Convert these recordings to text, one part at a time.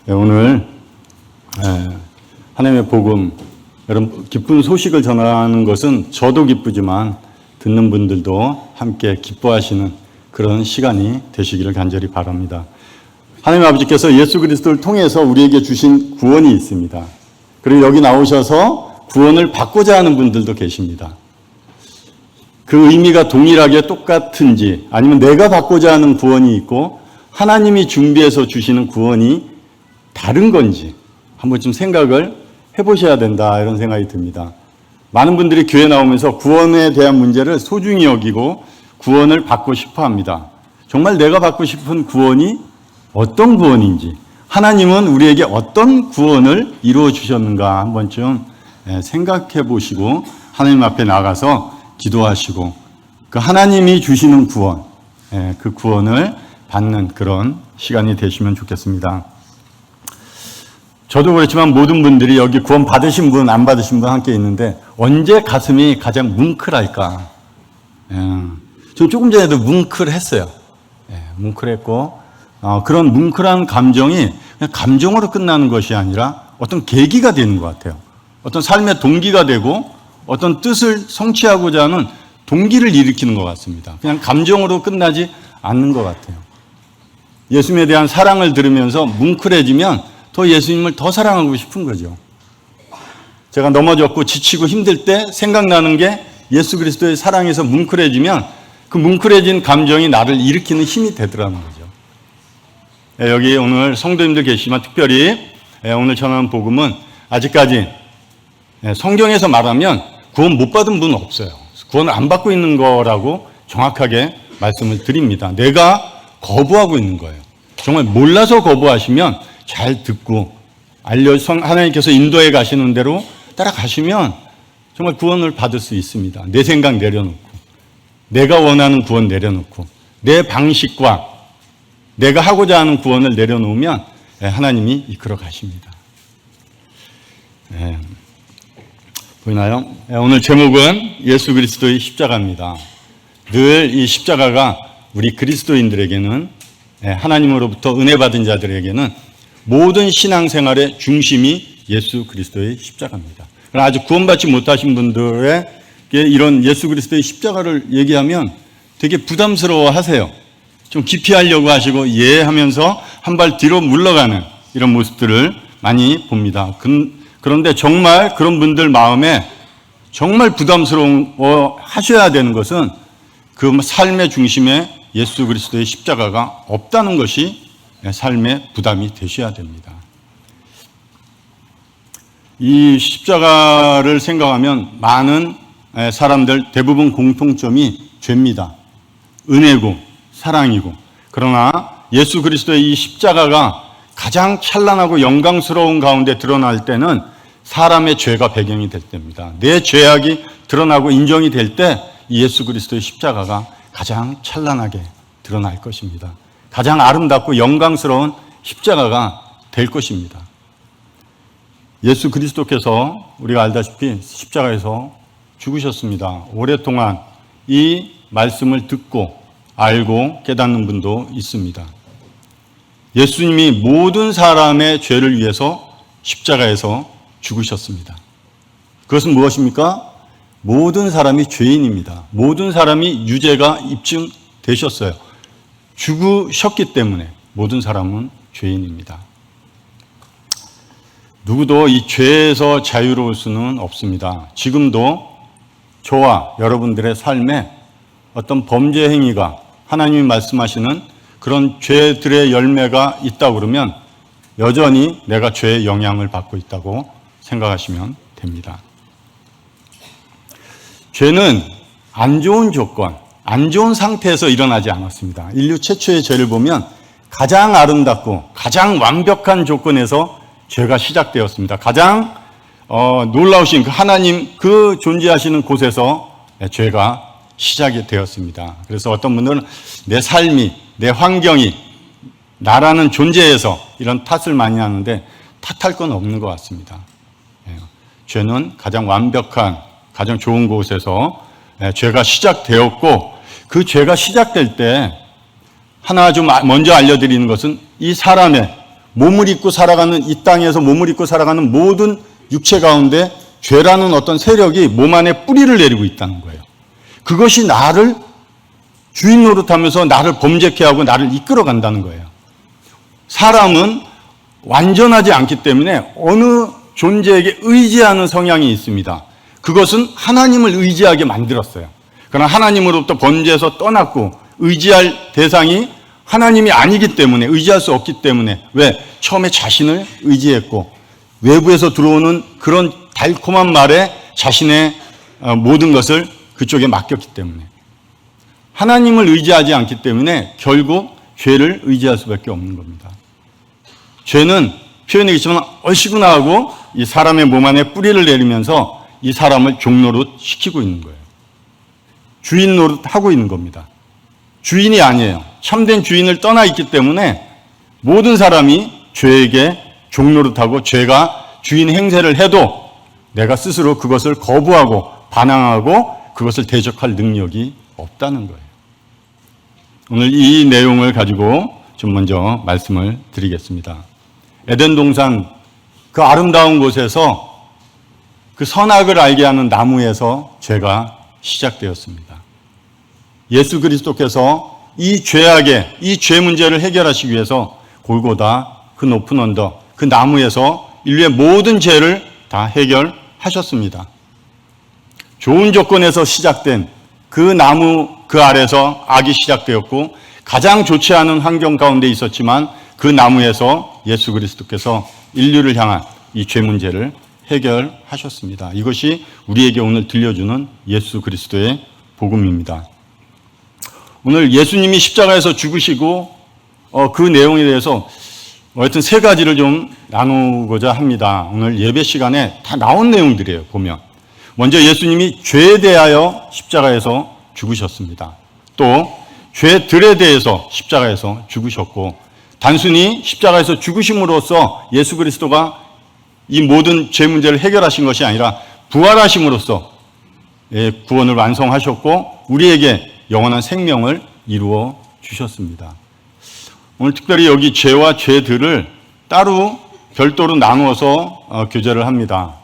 네, 오늘 하나님의 복음, 여러분 기쁜 소식을 전하는 것은 저도 기쁘지만 듣는 분들도 함께 기뻐하시는 그런 시간이 되시기를 간절히 바랍니다. 하나님 아버지께서 예수 그리스도를 통해서 우리에게 주신 구원이 있습니다. 그리고 여기 나오셔서 구원을 받고자 하는 분들도 계십니다. 그 의미가 동일하게 똑같은지, 아니면 내가 받고자 하는 구원이 있고 하나님이 준비해서 주시는 구원이 다른 건지 한 번쯤 생각을 해보셔야 된다, 이런 생각이 듭니다. 많은 분들이 교회 나오면서 구원에 대한 문제를 소중히 여기고 구원을 받고 싶어 합니다. 정말 내가 받고 싶은 구원이 어떤 구원인지, 하나님은 우리에게 어떤 구원을 이루어 주셨는가 한 번쯤 생각해 보시고 하나님 앞에 나가서 기도하시고 그 하나님이 주시는 구원, 그 구원을 받는 그런 시간이 되시면 좋겠습니다. 저도 그렇지만 모든 분들이 여기 구원 받으신 분, 안 받으신 분 함께 있는데 언제 가슴이 가장 뭉클할까? 저 조금 전에도 뭉클했어요. 뭉클했고 그런 뭉클한 감정이 그냥 감정으로 끝나는 것이 아니라 어떤 계기가 되는 것 같아요. 어떤 삶의 동기가 되고 어떤 뜻을 성취하고자 하는 동기를 일으키는 것 같습니다. 그냥 감정으로 끝나지 않는 것 같아요. 예수님에 대한 사랑을 들으면서 뭉클해지면 더 예수님을 더 사랑하고 싶은 거죠. 제가 넘어졌고 지치고 힘들 때 생각나는 게 예수 그리스도의 사랑에서 뭉클해지면 그 뭉클해진 감정이 나를 일으키는 힘이 되더라는 거죠. 여기 오늘 성도님들 계시지만 특별히 오늘 전하는 복음은 아직까지 성경에서 말하면 구원 못 받은 분은 없어요. 구원을 안 받고 있는 거라고 정확하게 말씀을 드립니다. 내가 거부하고 있는 거예요. 정말 몰라서 거부하시면 잘 듣고 하나님께서 인도해 가시는 대로 따라가시면 정말 구원을 받을 수 있습니다. 내 생각 내려놓고 내가 원하는 구원 내려놓고 내 방식과 내가 하고자 하는 구원을 내려놓으면 하나님이 이끌어 가십니다. 보이나요? 오늘 제목은 예수 그리스도의 십자가입니다. 늘 이 십자가가 우리 그리스도인들에게는, 하나님으로부터 은혜 받은 자들에게는 모든 신앙생활의 중심이 예수 그리스도의 십자가입니다. 그러나 아직 구원받지 못하신 분들에게 이런 예수 그리스도의 십자가를 얘기하면 되게 부담스러워 하세요. 좀 깊이 하려고 하시고 예 하면서 한 발 뒤로 물러가는 이런 모습들을 많이 봅니다. 그런데 정말 그런 분들 마음에 정말 부담스러워 하셔야 되는 것은 그 삶의 중심에 예수 그리스도의 십자가가 없다는 것이 삶의 부담이 되셔야 됩니다. 이 십자가를 생각하면 많은 사람들 대부분 공통점이 죄입니다. 은혜고 사랑이고, 그러나 예수 그리스도의 이 십자가가 가장 찬란하고 영광스러운 가운데 드러날 때는 사람의 죄가 배경이 될 때입니다. 내 죄악이 드러나고 인정이 될 때 예수 그리스도의 십자가가 가장 찬란하게 드러날 것입니다. 가장 아름답고 영광스러운 십자가가 될 것입니다. 예수 그리스도께서 우리가 알다시피 십자가에서 죽으셨습니다. 오랫동안 이 말씀을 듣고 알고 깨닫는 분도 있습니다. 예수님이 모든 사람의 죄를 위해서 십자가에서 죽으셨습니다. 그것은 무엇입니까? 모든 사람이 죄인입니다. 모든 사람이 유죄가 입증되셨어요. 죽으셨기 때문에 모든 사람은 죄인입니다. 누구도 이 죄에서 자유로울 수는 없습니다. 지금도 저와 여러분들의 삶에 어떤 범죄 행위가, 하나님이 말씀하시는 그런 죄들의 열매가 있다고 그러면 여전히 내가 죄의 영향을 받고 있다고 생각하시면 됩니다. 죄는 안 좋은 조건, 안 좋은 상태에서 일어나지 않았습니다. 인류 최초의 죄를 보면 가장 아름답고 가장 완벽한 조건에서 죄가 시작되었습니다. 가장 놀라우신 그 하나님 그 존재하시는 곳에서 죄가 시작이 되었습니다. 그래서 어떤 분들은 내 삶이, 내 환경이, 나라는 존재에서 이런 탓을 많이 하는데 탓할 건 없는 것 같습니다. 죄는 가장 완벽한, 가장 좋은 곳에서 죄가 시작되었고, 그 죄가 시작될 때 하나 좀 먼저 알려드리는 것은 이 사람의 몸을 입고 살아가는 이 땅에서 몸을 입고 살아가는 모든 육체 가운데 죄라는 어떤 세력이 몸 안에 뿌리를 내리고 있다는 거예요. 그것이 나를 주인 노릇하면서 나를 범죄케 하고 나를 이끌어 간다는 거예요. 사람은 완전하지 않기 때문에 어느 존재에게 의지하는 성향이 있습니다. 그것은 하나님을 의지하게 만들었어요. 그러나 하나님으로부터 범죄에서 떠났고 의지할 대상이 하나님이 아니기 때문에, 의지할 수 없기 때문에, 왜? 처음에 자신을 의지했고 외부에서 들어오는 그런 달콤한 말에 자신의 모든 것을 그쪽에 맡겼기 때문에, 하나님을 의지하지 않기 때문에 결국 죄를 의지할 수밖에 없는 겁니다. 죄는 표현이 있지만 얼씨구나 하고 이 사람의 몸 안에 뿌리를 내리면서 이 사람을 종노릇 시키고 있는 거예요. 주인 노릇하고 있는 겁니다. 주인이 아니에요. 참된 주인을 떠나 있기 때문에 모든 사람이 죄에게 종노릇하고 죄가 주인 행세를 해도 내가 스스로 그것을 거부하고 반항하고 그것을 대적할 능력이 없다는 거예요. 오늘 이 내용을 가지고 좀 먼저 말씀을 드리겠습니다. 에덴 동산 그 아름다운 곳에서 그 선악을 알게 하는 나무에서 죄가 시작되었습니다. 예수 그리스도께서 이 죄악의, 이 죄 문제를 해결하시기 위해서 골고다 그 높은 언덕, 그 나무에서 인류의 모든 죄를 다 해결하셨습니다. 좋은 조건에서 시작된 그 나무 그 아래서 악이 시작되었고 가장 좋지 않은 환경 가운데 있었지만 그 나무에서 예수 그리스도께서 인류를 향한 이 죄 문제를 해결하셨습니다. 이것이 우리에게 오늘 들려주는 예수 그리스도의 복음입니다. 오늘 예수님이 십자가에서 죽으시고 그 내용에 대해서 하여튼 세 가지를 좀 나누고자 합니다. 오늘 예배 시간에 다 나온 내용들이에요. 보면 먼저 예수님이 죄에 대하여 십자가에서 죽으셨습니다. 또 죄들에 대해서 십자가에서 죽으셨고, 단순히 십자가에서 죽으심으로써 예수 그리스도가 이 모든 죄 문제를 해결하신 것이 아니라 부활하심으로써 구원을 완성하셨고 우리에게 영원한 생명을 이루어 주셨습니다. 오늘 특별히 여기 죄와 죄들을 따로 별도로 나누어서 교제를 합니다.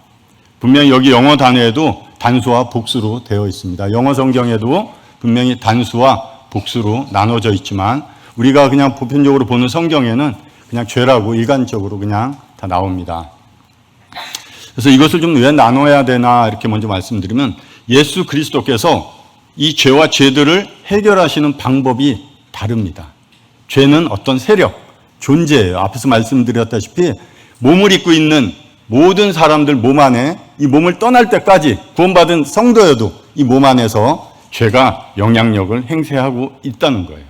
분명히 여기 영어 단어에도 단수와 복수로 되어 있습니다. 영어 성경에도 분명히 단수와 복수로 나눠져 있지만 우리가 그냥 보편적으로 보는 성경에는 그냥 죄라고 일관적으로 그냥 다 나옵니다. 그래서 이것을 좀 왜 나눠야 되나 이렇게 먼저 말씀드리면, 예수 그리스도께서 이 죄와 죄들을 해결하시는 방법이 다릅니다. 죄는 어떤 세력, 존재예요. 앞에서 말씀드렸다시피 몸을 입고 있는 모든 사람들 몸 안에, 이 몸을 떠날 때까지 구원받은 성도여도 이 몸 안에서 죄가 영향력을 행사하고 있다는 거예요.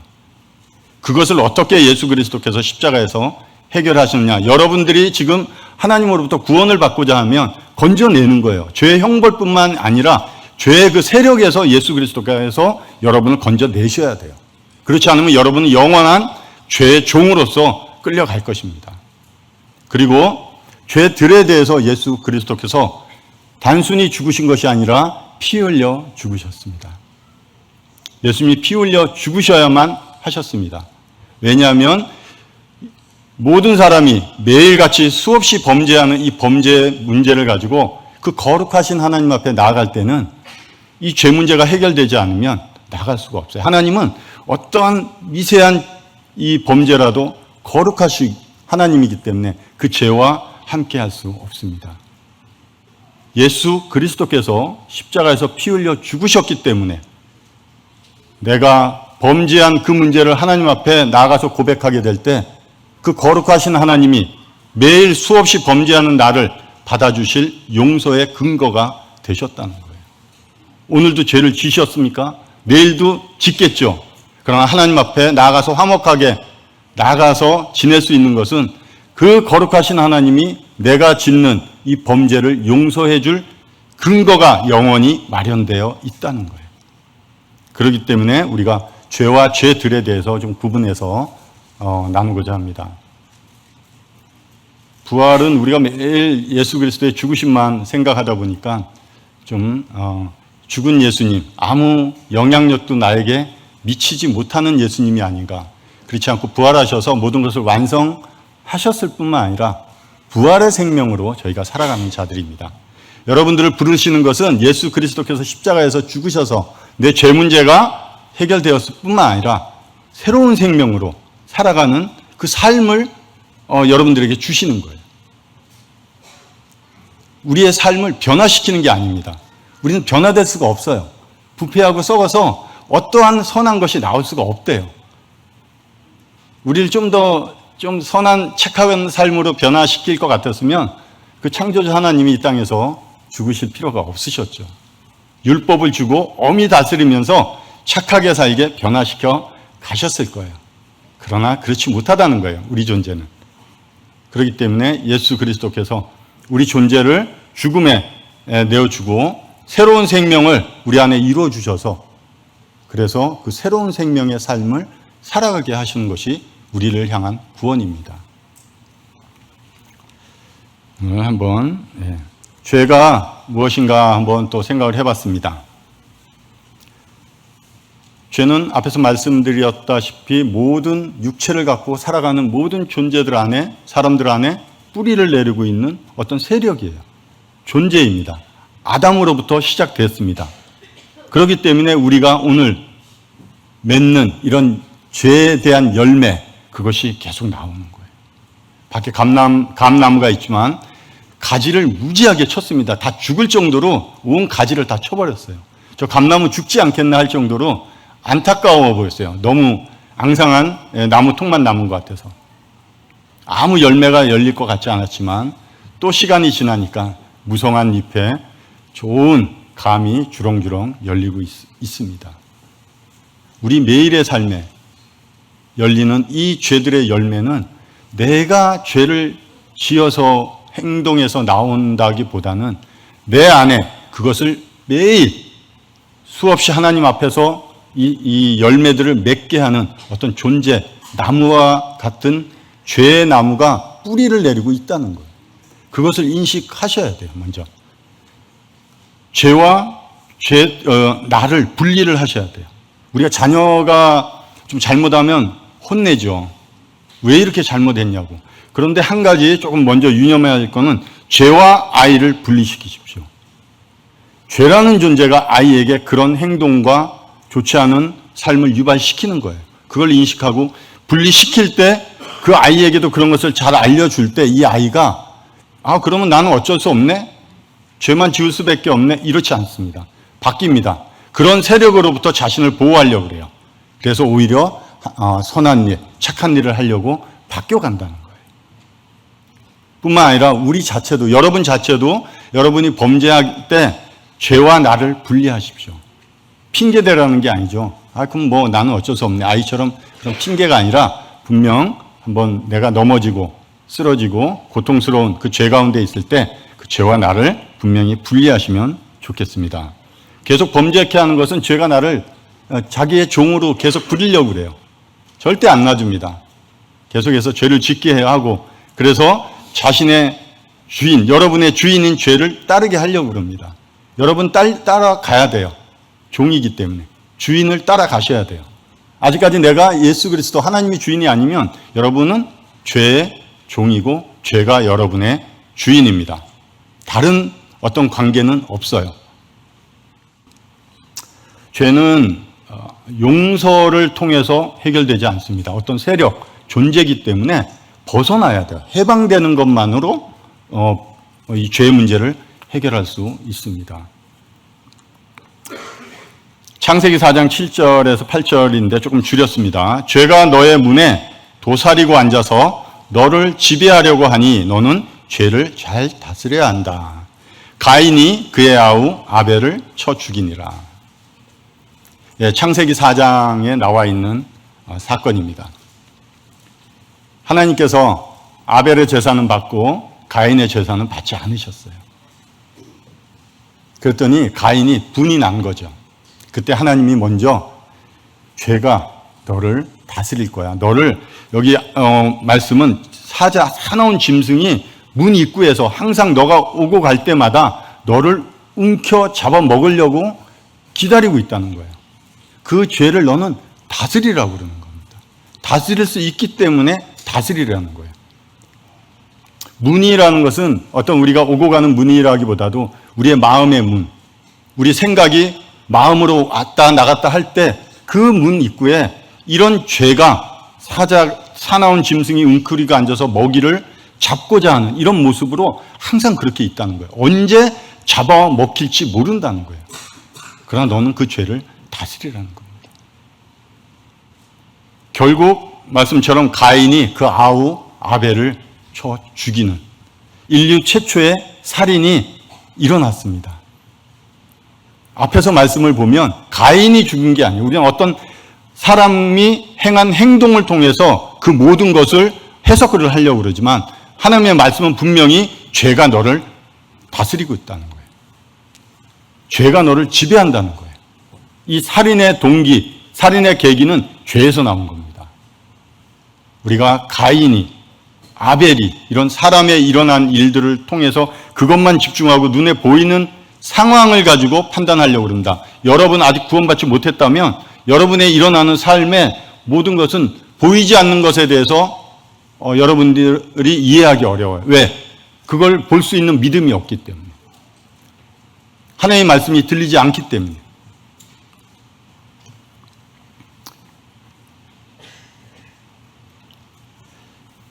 그것을 어떻게 예수 그리스도께서 십자가에서 해결하시느냐. 여러분들이 지금 하나님으로부터 구원을 받고자 하면 건져내는 거예요. 죄의 형벌뿐만 아니라 죄의 그 세력에서 예수 그리스도께서 여러분을 건져내셔야 돼요. 그렇지 않으면 여러분은 영원한 죄의 종으로서 끌려갈 것입니다. 그리고 죄들에 대해서 예수 그리스도께서 단순히 죽으신 것이 아니라 피 흘려 죽으셨습니다. 예수님이 피 흘려 죽으셔야만 하셨습니다. 왜냐하면 모든 사람이 매일같이 수없이 범죄하는 이 범죄 문제를 가지고 그 거룩하신 하나님 앞에 나아갈 때는 이 죄 문제가 해결되지 않으면 나갈 수가 없어요. 하나님은 어떠한 미세한 이 범죄라도 거룩하신 하나님이기 때문에 그 죄와 함께 할 수 없습니다. 예수 그리스도께서 십자가에서 피 흘려 죽으셨기 때문에 내가 범죄한 그 문제를 하나님 앞에 나아가서 고백하게 될 때 그 거룩하신 하나님이 매일 수없이 범죄하는 나를 받아주실 용서의 근거가 되셨다는 거예요. 오늘도 죄를 지셨습니까? 내일도 짓겠죠. 그러나 하나님 앞에 나아가서 화목하게 나아가서 지낼 수 있는 것은 그 거룩하신 하나님이 내가 짓는 이 범죄를 용서해 줄 근거가 영원히 마련되어 있다는 거예요. 그렇기 때문에 우리가 죄와 죄들에 대해서 좀 구분해서 나누고자 합니다. 부활은 우리가 매일 예수 그리스도의 죽으심만 생각하다 보니까 좀 죽은 예수님, 아무 영향력도 나에게 미치지 못하는 예수님이 아닌가. 그렇지 않고 부활하셔서 모든 것을 완성하신 하셨을 뿐만 아니라 부활의 생명으로 저희가 살아가는 자들입니다. 여러분들을 부르시는 것은 예수 그리스도께서 십자가에서 죽으셔서 내 죄 문제가 해결되었을 뿐만 아니라 새로운 생명으로 살아가는 그 삶을 여러분들에게 주시는 거예요. 우리의 삶을 변화시키는 게 아닙니다. 우리는 변화될 수가 없어요. 부패하고 썩어서 어떠한 선한 것이 나올 수가 없대요. 우리를 좀 선한 착한 삶으로 변화시킬 것 같았으면 그 창조주 하나님이 이 땅에서 죽으실 필요가 없으셨죠. 율법을 주고 엄히 다스리면서 착하게 살게 변화시켜 가셨을 거예요. 그러나 그렇지 못하다는 거예요. 우리 존재는. 그렇기 때문에 예수 그리스도께서 우리 존재를 죽음에 내어주고 새로운 생명을 우리 안에 이루어 주셔서 그래서 그 새로운 생명의 삶을 살아가게 하시는 것이 우리를 향한 구원입니다. 오늘 한번 죄가 무엇인가 한번 또 생각을 해봤습니다. 죄는 앞에서 말씀드렸다시피 모든 육체를 갖고 살아가는 모든 존재들 안에, 사람들 안에 뿌리를 내리고 있는 어떤 세력이에요. 존재입니다. 아담으로부터 시작됐습니다. 그렇기 때문에 우리가 오늘 맺는 이런 죄에 대한 열매, 그것이 계속 나오는 거예요. 밖에 감나무가 있지만 가지를 무지하게 쳤습니다. 다 죽을 정도로 온 가지를 다 쳐버렸어요. 저 감나무 죽지 않겠나 할 정도로 안타까워 보였어요. 너무 앙상한 나무 통만 남은 것 같아서. 아무 열매가 열릴 것 같지 않았지만 또 시간이 지나니까 무성한 잎에 좋은 감이 주렁주렁 열리고 있습니다. 우리 매일의 삶에 열리는 이 죄들의 열매는 내가 죄를 지어서 행동해서 나온다기보다는 내 안에 그것을 매일 수없이 하나님 앞에서 이 열매들을 맺게 하는 어떤 존재, 나무와 같은 죄의 나무가 뿌리를 내리고 있다는 거예요. 그것을 인식하셔야 돼요, 먼저. 죄와 나를 분리를 하셔야 돼요. 우리가 자녀가 좀 잘못하면 혼내죠. 왜 이렇게 잘못했냐고. 그런데 한 가지 조금 먼저 유념해야 할 거는 죄와 아이를 분리시키십시오. 죄라는 존재가 아이에게 그런 행동과 좋지 않은 삶을 유발시키는 거예요. 그걸 인식하고 분리시킬 때 그 아이에게도 그런 것을 잘 알려줄 때 이 아이가 그러면 나는 어쩔 수 없네? 죄만 지을 수밖에 없네? 이렇지 않습니다. 바뀝니다. 그런 세력으로부터 자신을 보호하려고 그래요. 그래서 오히려 선한 일, 착한 일을 하려고 바뀌어간다는 거예요. 뿐만 아니라 우리 자체도, 여러분 자체도 여러분이 범죄할 때 죄와 나를 분리하십시오. 핑계대라는 게 아니죠. 그럼 뭐 나는 어쩔 수 없네. 아이처럼 그런 핑계가 아니라 분명 한번 내가 넘어지고 쓰러지고 고통스러운 그 죄 가운데 있을 때 그 죄와 나를 분명히 분리하시면 좋겠습니다. 계속 범죄케 하는 것은 죄가 나를 자기의 종으로 계속 부리려고 그래요. 절대 안 놔줍니다. 계속해서 죄를 짓게 해야 하고 그래서 자신의 주인, 여러분의 주인인 죄를 따르게 하려고 그럽니다. 여러분 따라가야 돼요. 종이기 때문에. 주인을 따라가셔야 돼요. 아직까지 내가 예수 그리스도 하나님이 주인이 아니면 여러분은 죄의 종이고 죄가 여러분의 주인입니다. 다른 어떤 관계는 없어요. 죄는 용서를 통해서 해결되지 않습니다. 어떤 세력, 존재이기 때문에 벗어나야 돼요. 해방되는 것만으로 이 죄의 문제를 해결할 수 있습니다. 창세기 4장 7절에서 8절인데 조금 줄였습니다. 죄가 너의 문에 도사리고 앉아서 너를 지배하려고 하니 너는 죄를 잘 다스려야 한다. 가인이 그의 아우 아벨을 쳐 죽이니라. 창세기 4장에 나와 있는 사건입니다. 하나님께서 아벨의 제사는 받고 가인의 제사는 받지 않으셨어요. 그랬더니 가인이 분이 난 거죠. 그때 하나님이 먼저 죄가 너를 다스릴 거야. 너를 여기 말씀은 사나운 짐승이 문 입구에서 항상 너가 오고 갈 때마다 너를 움켜 잡아 먹으려고 기다리고 있다는 거예요. 그 죄를 너는 다스리라고 그러는 겁니다. 다스릴 수 있기 때문에 다스리라는 거예요. 문이라는 것은 어떤 우리가 오고 가는 문이라기보다도 우리의 마음의 문, 우리 생각이 마음으로 왔다 나갔다 할 때 그 문 입구에 이런 죄가 사나운 짐승이 웅크리고 앉아서 먹이를 잡고자 하는 이런 모습으로 항상 그렇게 있다는 거예요. 언제 잡아 먹힐지 모른다는 거예요. 그러나 너는 그 죄를 다스리라는 겁니다. 결국 말씀처럼 가인이 그 아우 아벨을 쳐 죽이는 인류 최초의 살인이 일어났습니다. 앞에서 말씀을 보면 가인이 죽은 게 아니에요. 우리는 어떤 사람이 행한 행동을 통해서 그 모든 것을 해석을 하려고 그러지만 하나님의 말씀은 분명히 죄가 너를 다스리고 있다는 거예요. 죄가 너를 지배한다는 거예요. 이 살인의 동기, 살인의 계기는 죄에서 나온 겁니다. 우리가 가인이, 아벨이 이런 사람의 일어난 일들을 통해서 그것만 집중하고 눈에 보이는 상황을 가지고 판단하려고 그런다. 여러분 아직 구원받지 못했다면 여러분의 일어나는 삶의 모든 것은 보이지 않는 것에 대해서 여러분들이 이해하기 어려워요. 왜? 그걸 볼 수 있는 믿음이 없기 때문에. 하나님의 말씀이 들리지 않기 때문에.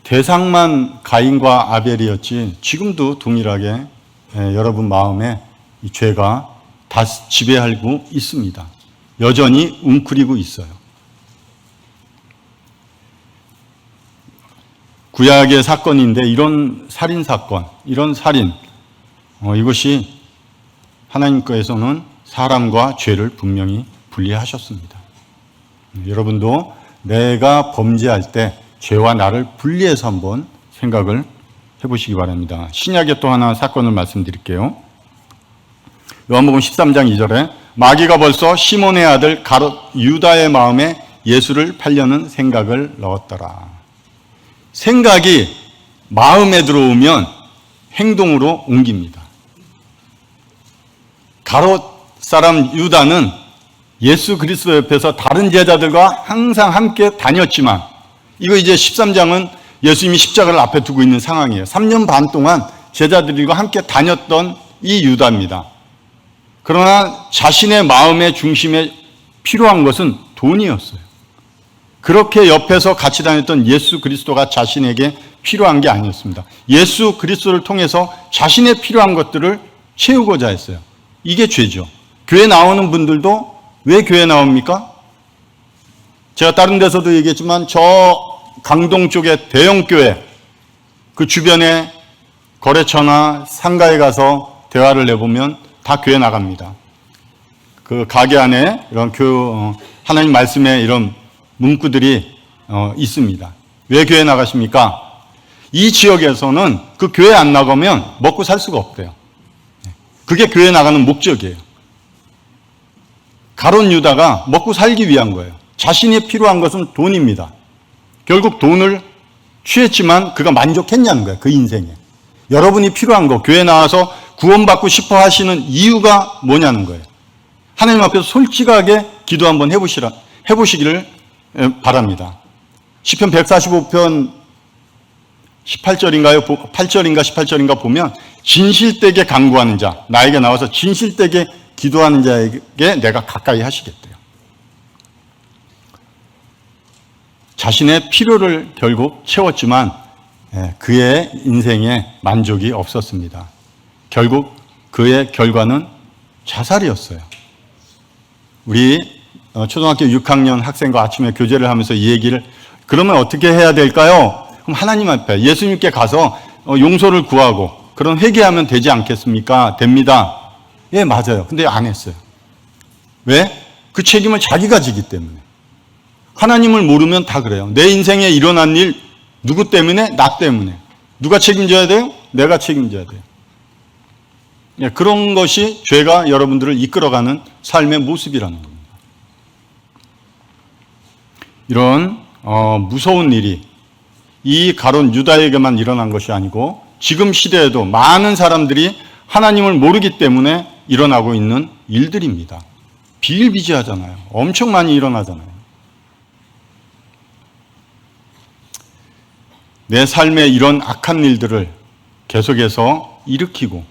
대상만 가인과 아벨이었지 지금도 동일하게 여러분 마음에 이 죄가 다 지배하고 있습니다. 여전히 웅크리고 있어요. 구약의 사건인데 이런 살인 사건, 이런 살인, 이것이 하나님께서는 사람과 죄를 분명히 분리하셨습니다. 여러분도 내가 범죄할 때 죄와 나를 분리해서 한번 생각을 해보시기 바랍니다. 신약에 또 하나 사건을 말씀드릴게요. 요한복음 13장 2절에 마귀가 벌써 시몬의 아들 가롯 유다의 마음에 예수를 팔려는 생각을 넣었더라. 생각이 마음에 들어오면 행동으로 옮깁니다. 가롯 사람 유다는 예수 그리스도 옆에서 다른 제자들과 항상 함께 다녔지만 이거 이제 13장은 예수님이 십자가를 앞에 두고 있는 상황이에요. 3년 반 동안 제자들과 함께 다녔던 이 유다입니다. 그러나 자신의 마음의 중심에 필요한 것은 돈이었어요. 그렇게 옆에서 같이 다녔던 예수 그리스도가 자신에게 필요한 게 아니었습니다. 예수 그리스도를 통해서 자신의 필요한 것들을 채우고자 했어요. 이게 죄죠. 교회 나오는 분들도 왜 교회 나옵니까? 제가 다른 데서도 얘기했지만 저 강동 쪽에 대형교회 그 주변에 거래처나 상가에 가서 대화를 내보면 다 교회 나갑니다. 그 가게 안에 이런 하나님 말씀에 이런 문구들이 있습니다. 왜 교회 나가십니까? 이 지역에서는 그 교회 안 나가면 먹고 살 수가 없대요. 그게 교회 나가는 목적이에요. 가롯 유다가 먹고 살기 위한 거예요. 자신이 필요한 것은 돈입니다. 결국 돈을 취했지만 그가 만족했냐는 거예요. 그 인생에. 여러분이 필요한 거, 교회 나와서 구원받고 싶어 하시는 이유가 뭐냐는 거예요. 하나님 앞에서 솔직하게 기도 한번 해보시기를 바랍니다. 시편 145편 18절인가요? 8절인가 18절인가 보면 진실되게 간구하는 자, 나에게 나와서 진실되게 기도하는 자에게 내가 가까이 하시겠대요. 자신의 필요를 결국 채웠지만 그의 인생에 만족이 없었습니다. 결국 그의 결과는 자살이었어요. 우리 초등학교 6학년 학생과 아침에 교제를 하면서 이 얘기를 그러면 어떻게 해야 될까요? 그럼 하나님 앞에 예수님께 가서 용서를 구하고 그런 회개하면 되지 않겠습니까? 됩니다. 예, 맞아요. 근데 안 했어요. 왜? 그 책임을 자기가 지기 때문에. 하나님을 모르면 다 그래요. 내 인생에 일어난 일 누구 때문에? 나 때문에. 누가 책임져야 돼요? 내가 책임져야 돼요. 예, 그런 것이 죄가 여러분들을 이끌어가는 삶의 모습이라는 겁니다. 이런 무서운 일이 이 가롯 유다에게만 일어난 것이 아니고 지금 시대에도 많은 사람들이 하나님을 모르기 때문에 일어나고 있는 일들입니다. 비일비재하잖아요. 엄청 많이 일어나잖아요. 내 삶에 이런 악한 일들을 계속해서 일으키고,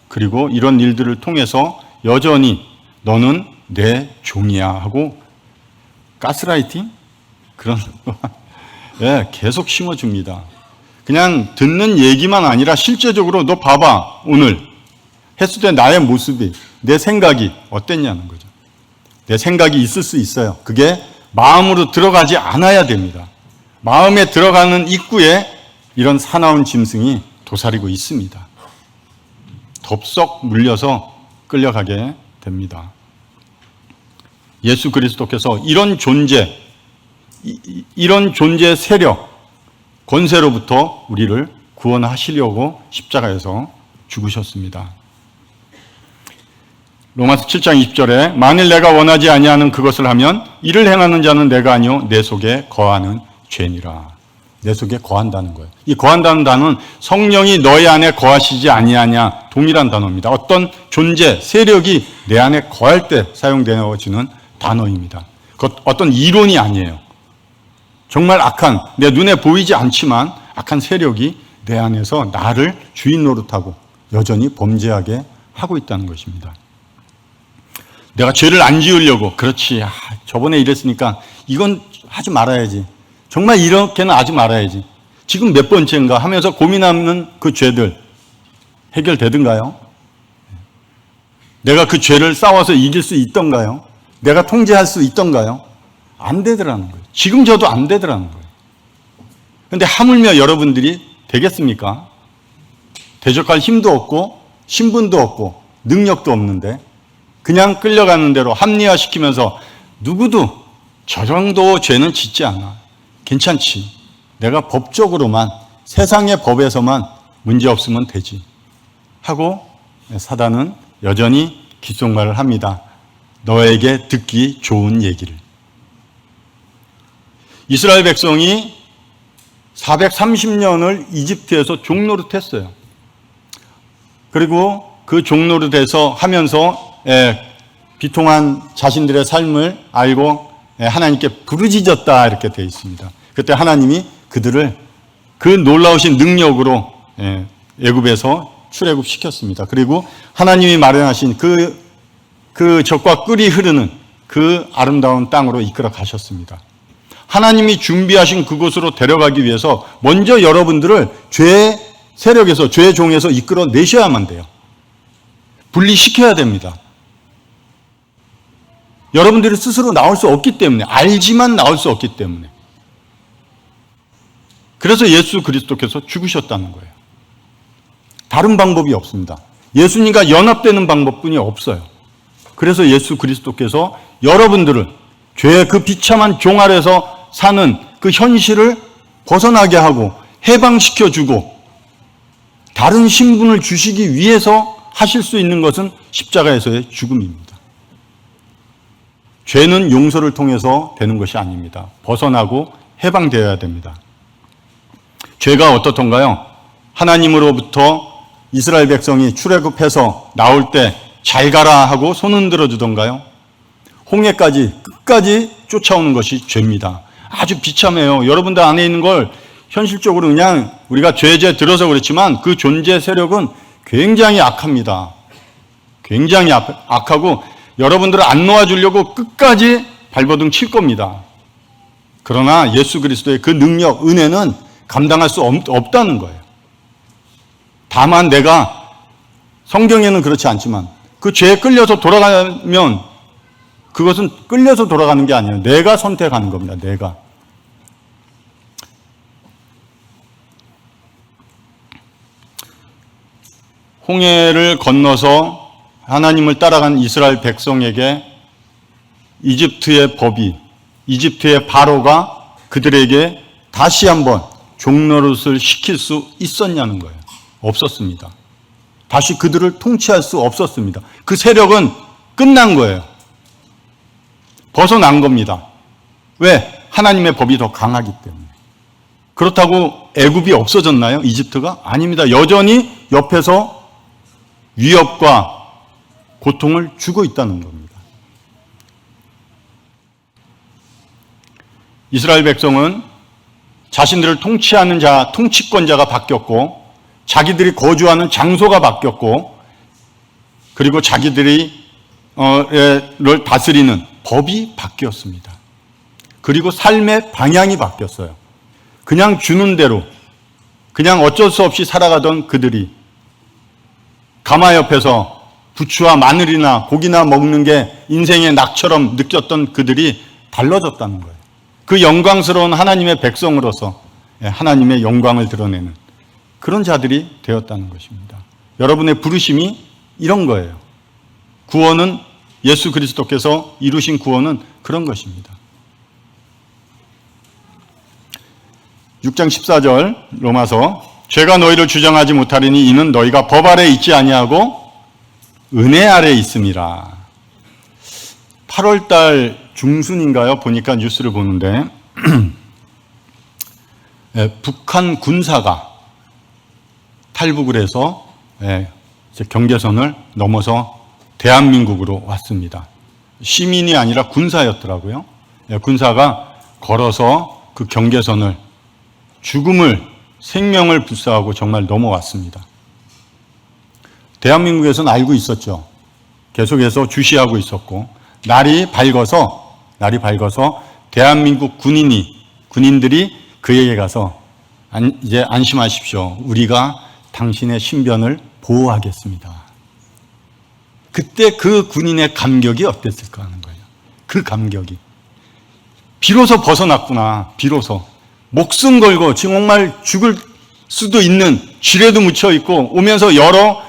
그리고 이런 일들을 통해서 여전히 너는 내 종이야 하고 가스라이팅? 그런 거 예, 계속 심어줍니다. 그냥 듣는 얘기만 아니라 실제적으로 너 봐봐, 오늘 했을 때 나의 모습이, 내 생각이 어땠냐는 거죠. 내 생각이 있을 수 있어요. 그게 마음으로 들어가지 않아야 됩니다. 마음에 들어가는 입구에 이런 사나운 짐승이 도사리고 있습니다. 덥석 물려서 끌려가게 됩니다. 예수 그리스도께서 이런 존재, 이런 존재의 세력, 권세로부터 우리를 구원하시려고 십자가에서 죽으셨습니다. 로마서 7장 20절에 만일 내가 원하지 아니하는 그것을 하면 이를 행하는 자는 내가 아니요 내 속에 거하는 죄니라. 내 속에 거한다는 거예요. 이 거한다는 단어는 성령이 너희 안에 거하시지 아니하냐 동일한 단어입니다. 어떤 존재, 세력이 내 안에 거할 때 사용되어지는 단어입니다. 어떤 이론이 아니에요. 정말 악한, 내 눈에 보이지 않지만 악한 세력이 내 안에서 나를 주인 노릇하고 여전히 범죄하게 하고 있다는 것입니다. 내가 죄를 안 지으려고, 그렇지, 저번에 이랬으니까 이건 하지 말아야지, 정말 이렇게는 하지 말아야지, 지금 몇 번째인가 하면서 고민하는 그 죄들 해결되든가요? 내가 그 죄를 싸워서 이길 수 있던가요? 내가 통제할 수 있던가요? 안 되더라는 거예요. 지금 저도 안 되더라는 거예요. 그런데 하물며 여러분들이 되겠습니까? 대적할 힘도 없고 신분도 없고 능력도 없는데 그냥 끌려가는 대로 합리화시키면서 누구도 저 정도 죄는 짓지 않아, 괜찮지, 내가 법적으로만, 세상의 법에서만 문제 없으면 되지 하고 사단은 여전히 귓속말을 합니다. 너에게 듣기 좋은 얘기를. 이스라엘 백성이 430년을 이집트에서 종노릇했어요. 그리고 그 종노릇에서 하면서 비통한 자신들의 삶을 알고 하나님께 부르짖었다 이렇게 되어 있습니다. 그때 하나님이 그들을 그 놀라우신 능력으로 애굽에서 출애굽시켰습니다. 그리고 하나님이 마련하신 그 적과 꿀이 흐르는 그 아름다운 땅으로 이끌어 가셨습니다. 하나님이 준비하신 그곳으로 데려가기 위해서 먼저 여러분들을 죄의 세력에서, 죄의 종에서 이끌어 내셔야만 돼요. 분리시켜야 됩니다. 여러분들이 스스로 나올 수 없기 때문에, 알지만 나올 수 없기 때문에. 그래서 예수 그리스도께서 죽으셨다는 거예요. 다른 방법이 없습니다. 예수님과 연합되는 방법뿐이 없어요. 그래서 예수 그리스도께서 여러분들을 죄의 그 비참한 종 아래서 사는 그 현실을 벗어나게 하고 해방시켜주고 다른 신분을 주시기 위해서 하실 수 있는 것은 십자가에서의 죽음입니다. 죄는 용서를 통해서 되는 것이 아닙니다. 벗어나고 해방되어야 됩니다. 죄가 어떻던가요? 하나님으로부터 이스라엘 백성이 출애굽해서 나올 때 잘 가라 하고 손 흔들어 주던가요? 홍해까지 끝까지 쫓아오는 것이 죄입니다. 아주 비참해요. 여러분들 안에 있는 걸 현실적으로 그냥 우리가 죄에 들어서 그렇지만 그 존재 세력은 굉장히 악합니다. 굉장히 악하고 여러분들을 안 놓아주려고 끝까지 발버둥 칠 겁니다. 그러나 예수 그리스도의 그 능력, 은혜는 감당할 수 없다는 거예요. 다만 내가, 성경에는 그렇지 않지만 그 죄에 끌려서 돌아가면 그것은 끌려서 돌아가는 게 아니에요. 내가 선택하는 겁니다. 내가. 홍해를 건너서 하나님을 따라간 이스라엘 백성에게 이집트의 법이, 이집트의 바로가 그들에게 다시 한번 종노릇을 시킬 수 있었냐는 거예요. 없었습니다. 다시 그들을 통치할 수 없었습니다. 그 세력은 끝난 거예요. 벗어난 겁니다. 왜? 하나님의 법이 더 강하기 때문에. 그렇다고 애굽이 없어졌나요? 이집트가? 아닙니다. 여전히 옆에서 위협과 고통을 주고 있다는 겁니다. 이스라엘 백성은 자신들을 통치하는 자, 통치권자가 바뀌었고 자기들이 거주하는 장소가 바뀌었고, 그리고 자기들이 를 다스리는 법이 바뀌었습니다. 그리고 삶의 방향이 바뀌었어요. 그냥 주는 대로, 그냥 어쩔 수 없이 살아가던 그들이 가마 옆에서 부추와 마늘이나 고기나 먹는 게 인생의 낙처럼 느꼈던 그들이 달라졌다는 거예요. 그 영광스러운 하나님의 백성으로서 하나님의 영광을 드러내는 그런 자들이 되었다는 것입니다. 여러분의 부르심이 이런 거예요. 구원은, 예수 그리스도께서 이루신 구원은 그런 것입니다. 6장 14절 로마서, 죄가 너희를 주장하지 못하리니 이는 너희가 법 아래 있지 아니하고 은혜 아래 있음이라. 8월달 중순인가요? 보니까 뉴스를 보는데 북한 군사가 탈북을 해서 이제 경계선을 넘어서 대한민국으로 왔습니다. 시민이 아니라 군사였더라고요. 군사가 걸어서 그 경계선을, 죽음을, 생명을 불사하고 정말 넘어왔습니다. 대한민국에서는 알고 있었죠. 계속해서 주시하고 있었고, 날이 밝아서 대한민국 군인들이 그에게 가서 이제 안심하십시오. 우리가 당신의 신변을 보호하겠습니다. 그때 그 군인의 감격이 어땠을까 하는 거예요. 그 감격이. 비로소 벗어났구나. 비로소. 목숨 걸고 정말 죽을 수도 있는 쥐레도 묻혀 있고 오면서 여러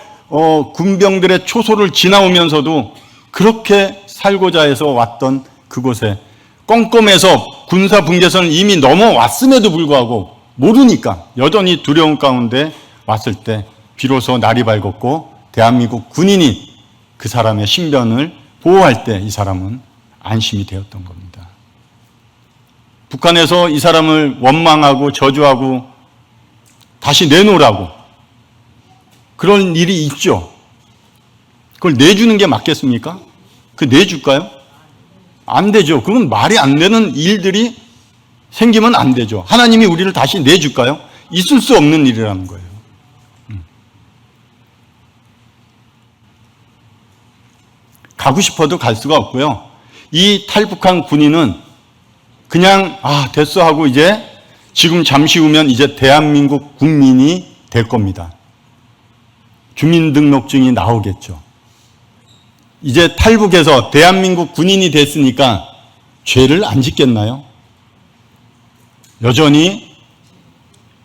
군병들의 초소를 지나오면서도 그렇게 살고자 해서 왔던 그곳에 껌껌해서 군사 분계선을 이미 넘어왔음에도 불구하고 모르니까 여전히 두려움 가운데 왔을 때 비로소 날이 밝았고 대한민국 군인이 그 사람의 신변을 보호할 때 이 사람은 안심이 되었던 겁니다. 북한에서 이 사람을 원망하고 저주하고 다시 내놓으라고 그런 일이 있죠. 그걸 내주는 게 맞겠습니까? 그 내줄까요? 안 되죠. 그건 말이 안 되는 일들이 생기면 안 되죠. 하나님이 우리를 다시 내줄까요? 있을 수 없는 일이라는 거예요. 가고 싶어도 갈 수가 없고요. 이 탈북한 군인은 그냥 됐어 하고 이제 지금 잠시 후면 이제 대한민국 국민이 될 겁니다. 주민등록증이 나오겠죠. 이제 탈북해서 대한민국 군인이 됐으니까 죄를 안 짓겠나요? 여전히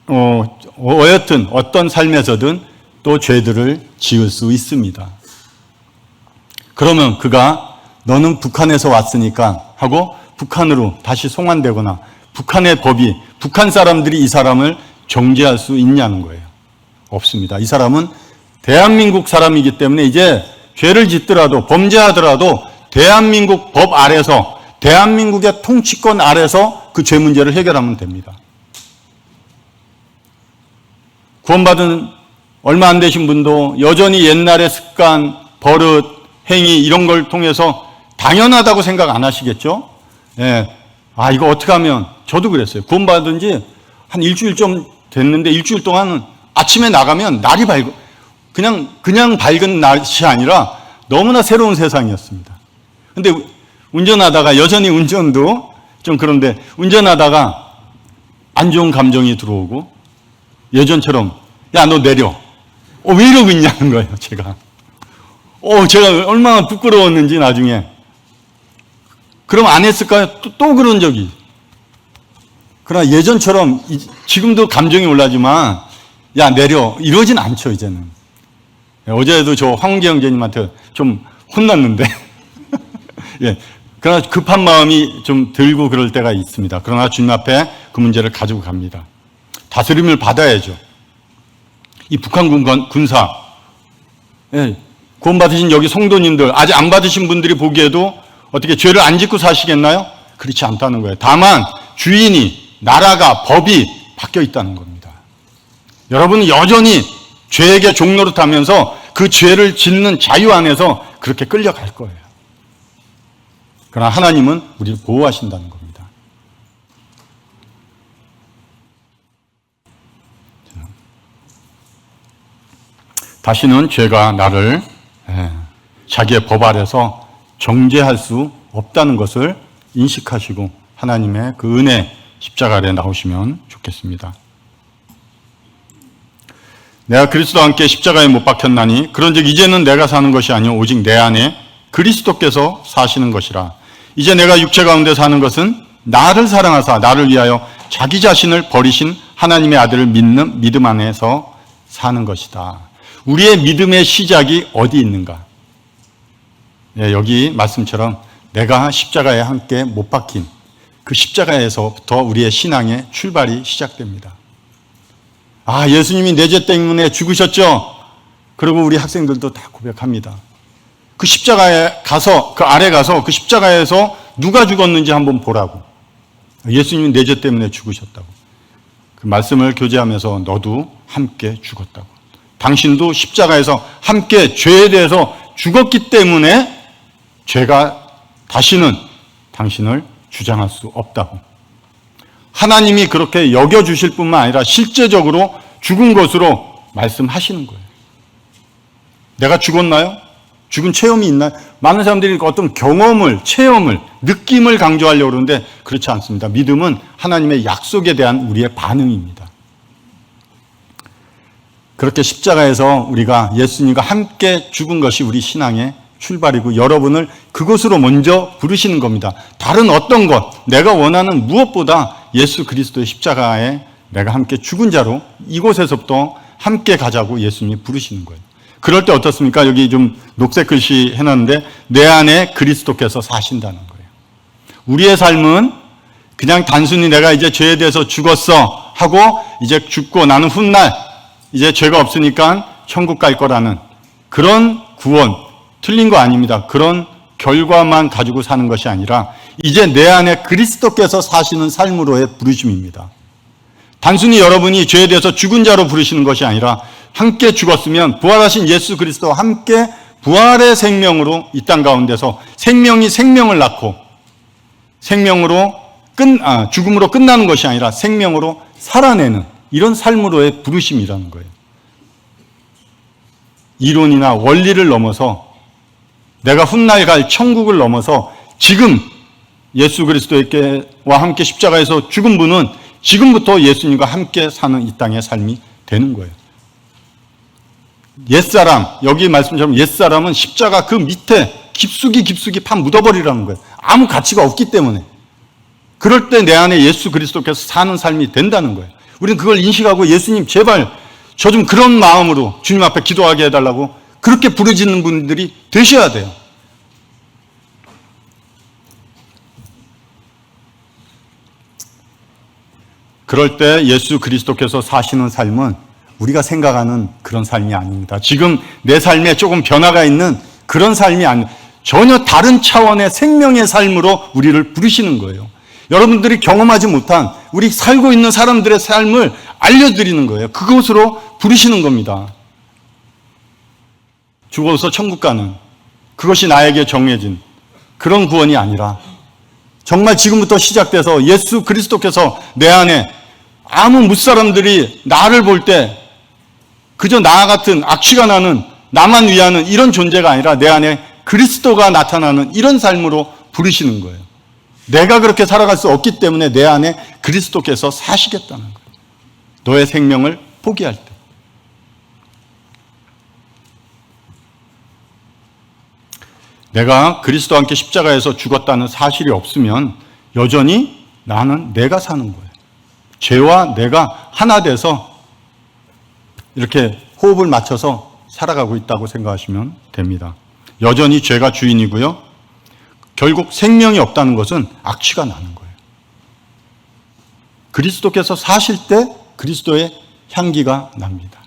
여하튼 어떤 삶에서든 또 죄들을 지을 수 있습니다. 그러면 그가 너는 북한에서 왔으니까 하고 북한으로 다시 송환되거나 북한의 법이, 북한 사람들이 이 사람을 정죄할 수 있냐는 거예요. 없습니다. 이 사람은 대한민국 사람이기 때문에 이제 죄를 짓더라도 범죄하더라도 대한민국 법 아래서 대한민국의 통치권 아래서 그 죄 문제를 해결하면 됩니다. 구원받은 얼마 안 되신 분도 여전히 옛날의 습관, 버릇, 행위 이런 걸 통해서 당연하다고 생각 안 하시겠죠? 이거 어떻게 하면, 저도 그랬어요. 구원받은 지 한 일주일 좀 됐는데 일주일 동안은 아침에 나가면 날이 밝고 그냥 밝은 날이 아니라 너무나 새로운 세상이었습니다. 근데 운전하다가 여전히 운전도 좀 그런데 운전하다가 안 좋은 감정이 들어오고 예전처럼 야, 너 내려. 왜 이러고 있냐는 거예요, 제가. 제가 얼마나 부끄러웠는지 나중에. 그럼 안 했을까요? 또 그런 적이. 그러나 예전처럼 지금도 감정이 올라지만 야, 내려. 이러진 않죠, 이제는. 어제도 저 황재 형제님한테 좀 혼났는데. 예. 그러나 급한 마음이 좀 들고 그럴 때가 있습니다. 그러나 주님 앞에 그 문제를 가지고 갑니다. 다스림을 받아야죠. 이 북한 군사, 구원받으신 여기 성도님들, 아직 안 받으신 분들이 보기에도 어떻게 죄를 안 짓고 사시겠나요? 그렇지 않다는 거예요. 다만 주인이, 나라가, 법이 바뀌어 있다는 겁니다. 여러분은 여전히 죄에게 종노릇하면서 그 죄를 짓는 자유 안에서 그렇게 끌려갈 거예요. 그러나 하나님은 우리를 보호하신다는 겁니다. 다시는 죄가 나를 자기의 법 아래서 정죄할 수 없다는 것을 인식하시고 하나님의 그 은혜 십자가 아래 나오시면 좋겠습니다. 내가 그리스도와 함께 십자가에 못 박혔나니 그런즉 이제는 내가 사는 것이 아니요 오직 내 안에 그리스도께서 사시는 것이라. 이제 내가 육체 가운데 사는 것은 나를 사랑하사 나를 위하여 자기 자신을 버리신 하나님의 아들을 믿는 믿음 안에서 사는 것이다. 우리의 믿음의 시작이 어디 있는가? 여기 말씀처럼 내가 십자가에 함께 못 박힌 그 십자가에서부터 우리의 신앙의 출발이 시작됩니다. 예수님이 내 죄 때문에 죽으셨죠? 그리고 우리 학생들도 다 고백합니다. 그 십자가에 가서, 그 아래 가서 그 십자가에서 누가 죽었는지 한번 보라고. 예수님이 내 죄 때문에 죽으셨다고. 그 말씀을 교제하면서 너도 함께 죽었다고. 당신도 십자가에서 함께 죄에 대해서 죽었기 때문에 죄가 다시는 당신을 주장할 수 없다고. 하나님이 그렇게 여겨주실 뿐만 아니라 실제적으로 죽은 것으로 말씀하시는 거예요. 내가 죽었나요? 죽은 체험이 있나요? 많은 사람들이 어떤 경험을, 체험을, 느낌을 강조하려고 그러는데 그렇지 않습니다. 믿음은 하나님의 약속에 대한 우리의 반응입니다. 그렇게 십자가에서 우리가 예수님과 함께 죽은 것이 우리 신앙의 출발이고 여러분을 그곳으로 먼저 부르시는 겁니다. 다른 어떤 것, 내가 원하는 무엇보다 예수 그리스도의 십자가에 내가 함께 죽은 자로 이곳에서부터 함께 가자고 예수님이 부르시는 거예요. 그럴 때 어떻습니까? 여기 좀 녹색 글씨 해놨는데 내 안에 그리스도께서 사신다는 거예요. 우리의 삶은 그냥 단순히 내가 이제 죄에 대해서 죽었어 하고 이제 죽고 나는 훗날 이제 죄가 없으니까 천국 갈 거라는 그런 구원, 틀린 거 아닙니다. 그런 결과만 가지고 사는 것이 아니라 이제 내 안에 그리스도께서 사시는 삶으로의 부르심입니다. 단순히 여러분이 죄에 대해서 죽은 자로 부르시는 것이 아니라 함께 죽었으면 부활하신 예수 그리스도와 함께 부활의 생명으로 이 땅 가운데서 생명이 생명을 낳고 죽음으로 끝나는 것이 아니라 생명으로 살아내는 이런 삶으로의 부르심이라는 거예요. 이론이나 원리를 넘어서 내가 훗날 갈 천국을 넘어서 지금 예수 그리스도와 함께 십자가에서 죽은 분은 지금부터 예수님과 함께 사는 이 땅의 삶이 되는 거예요. 옛사람, 여기 말씀처럼 옛사람은 십자가 그 밑에 깊숙이 파 묻어버리라는 거예요. 아무 가치가 없기 때문에. 그럴 때 내 안에 예수 그리스도께서 사는 삶이 된다는 거예요. 우리는 그걸 인식하고 예수님 제발 저 좀 그런 마음으로 주님 앞에 기도하게 해달라고 그렇게 부르짖는 분들이 되셔야 돼요. 그럴 때 예수 그리스도께서 사시는 삶은 우리가 생각하는 그런 삶이 아닙니다. 지금 내 삶에 조금 변화가 있는 그런 삶이 아닙니다. 전혀 다른 차원의 생명의 삶으로 우리를 부르시는 거예요. 여러분들이 경험하지 못한 우리 살고 있는 사람들의 삶을 알려드리는 거예요. 그것으로 부르시는 겁니다. 죽어서 천국 가는 그것이 나에게 정해진 그런 구원이 아니라 정말 지금부터 시작돼서 예수 그리스도께서 내 안에 아무 무사람들이 나를 볼 때 그저 나 같은 악취가 나는 나만 위하는 이런 존재가 아니라 내 안에 그리스도가 나타나는 이런 삶으로 부르시는 거예요. 내가 그렇게 살아갈 수 없기 때문에 내 안에 그리스도께서 사시겠다는 거예요. 너의 생명을 포기할 때. 내가 그리스도와 함께 십자가에서 죽었다는 사실이 없으면 여전히 나는 내가 사는 거예요. 죄와 내가 하나 돼서 이렇게 호흡을 맞춰서 살아가고 있다고 생각하시면 됩니다. 여전히 죄가 주인이고요. 결국 생명이 없다는 것은 악취가 나는 거예요. 그리스도께서 사실 때 그리스도의 향기가 납니다.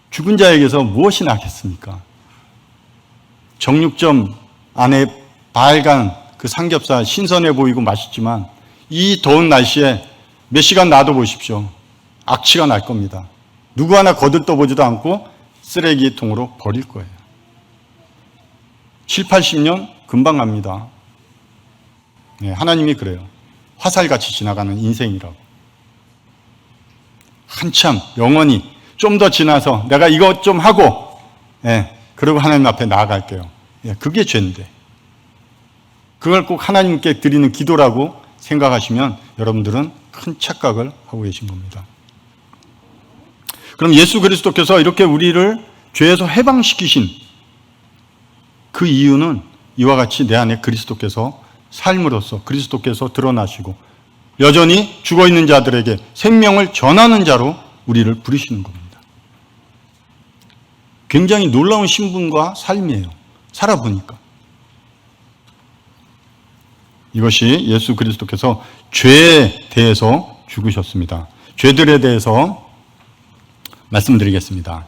죽은 자에게서 무엇이 나겠습니까? 정육점 안에 빨간 그 삼겹살 신선해 보이고 맛있지만 이 더운 날씨에 몇 시간 놔둬보십시오. 악취가 날 겁니다. 누구 하나 거들떠보지도 않고 쓰레기통으로 버릴 거예요. 7, 80년 금방 갑니다. 네, 하나님이 그래요. 화살같이 지나가는 인생이라고. 한참 영원히 좀 더 지나서 내가 이것 좀 하고, 그리고 하나님 앞에 나아갈게요. 그게 죄인데. 그걸 꼭 하나님께 드리는 기도라고 생각하시면 여러분들은 큰 착각을 하고 계신 겁니다. 그럼 예수 그리스도께서 이렇게 우리를 죄에서 해방시키신 그 이유는 이와 같이 내 안에 그리스도께서 삶으로써 그리스도께서 드러나시고 여전히 죽어있는 자들에게 생명을 전하는 자로 우리를 부르시는 겁니다. 굉장히 놀라운 신분과 삶이에요. 살아보니까. 이것이 예수 그리스도께서 죄에 대해서 죽으셨습니다. 죄들에 대해서 말씀드리겠습니다.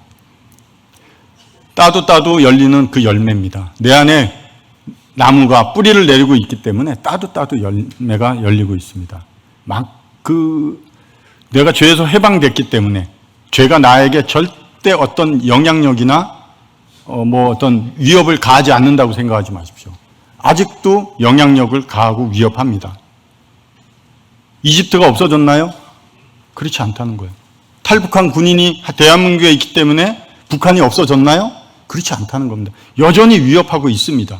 따도 열리는 그 열매입니다. 내 안에 나무가 뿌리를 내리고 있기 때문에 따도 열매가 열리고 있습니다. 내가 죄에서 해방됐기 때문에 죄가 나에게 절대 어떤 영향력이나 어떤 위협을 가하지 않는다고 생각하지 마십시오. 아직도 영향력을 가하고 위협합니다. 이집트가 없어졌나요? 그렇지 않다는 거예요. 탈북한 군인이 대한민국에 있기 때문에 북한이 없어졌나요? 그렇지 않다는 겁니다. 여전히 위협하고 있습니다.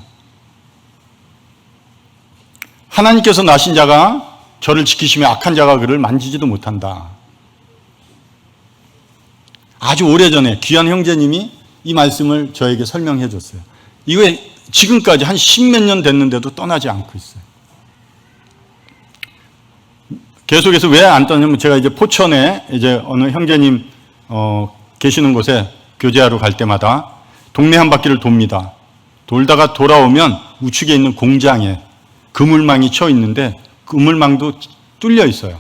하나님께서 나신 자가 저를 지키시며 악한 자가 그를 만지지도 못한다. 아주 오래전에 귀한 형제님이 이 말씀을 저에게 설명해 줬어요. 이게 지금까지 한 10몇 년 됐는데도 떠나지 않고 있어요. 계속해서 왜 안 떠냐면 제가 이제 포천에 이제 어느 형제님 계시는 곳에 교제하러 갈 때마다 동네 한 바퀴를 돕니다. 돌다가 돌아오면 우측에 있는 공장에 그물망이 쳐 있는데 그물망도 뚫려 있어요.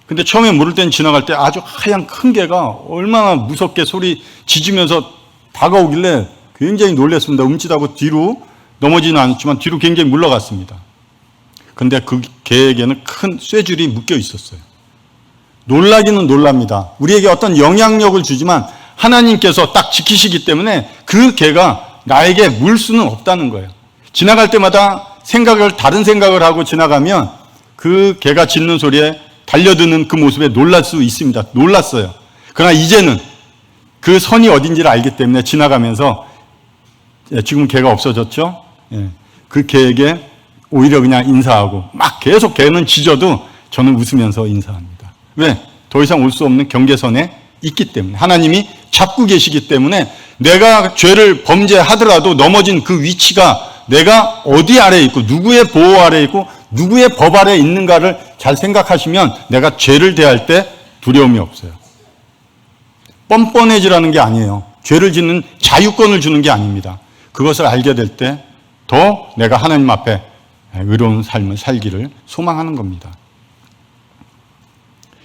근데 처음에 물을 땐 지나갈 때 아주 하얀 큰 개가 얼마나 무섭게 소리 짖으면서 다가오길래 굉장히 놀랐습니다. 움찔하고 뒤로 넘어지는 않았지만 뒤로 굉장히 물러갔습니다. 근데 그 개에게는 큰 쇠줄이 묶여 있었어요. 놀라기는 놀랍니다. 우리에게 어떤 영향력을 주지만 하나님께서 딱 지키시기 때문에 그 개가 나에게 물 수는 없다는 거예요. 지나갈 때마다 다른 생각을 하고 지나가면 그 개가 짖는 소리에 달려드는 그 모습에 놀랄 수 있습니다. 놀랐어요. 그러나 이제는 그 선이 어딘지를 알기 때문에 지나가면서 지금 개가 없어졌죠? 그 개에게 오히려 그냥 인사하고 막 계속 개는 짖어도 저는 웃으면서 인사합니다. 왜? 더 이상 올 수 없는 경계선에 있기 때문에 하나님이 잡고 계시기 때문에 내가 죄를 범죄하더라도 넘어진 그 위치가 내가 어디 아래에 있고 누구의 보호 아래에 있고 누구의 법 아래에 있는가를 잘 생각하시면 내가 죄를 대할 때 두려움이 없어요. 뻔뻔해지라는 게 아니에요. 죄를 짓는 자유권을 주는 게 아닙니다. 그것을 알게 될 때 더 내가 하나님 앞에 의로운 삶을 살기를 소망하는 겁니다.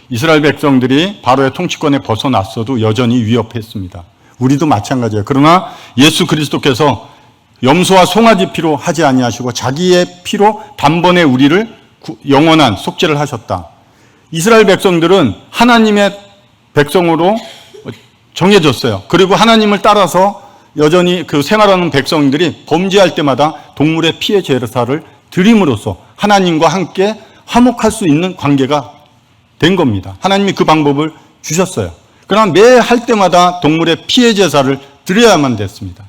이스라엘 백성들이 바로의 통치권에 벗어났어도 여전히 위협했습니다. 우리도 마찬가지예요. 그러나 예수 그리스도께서 염소와 송아지 피로 하지 아니하시고 자기의 피로 단번에 우리를 영원한 속죄를 하셨다. 이스라엘 백성들은 하나님의 백성으로 정해졌어요. 그리고 하나님을 따라서 여전히 그 생활하는 백성들이 범죄할 때마다 동물의 피의 제사를 드림으로써 하나님과 함께 화목할 수 있는 관계가 된 겁니다. 하나님이 그 방법을 주셨어요. 그러나 매 할 때마다 동물의 피의 제사를 드려야만 됐습니다.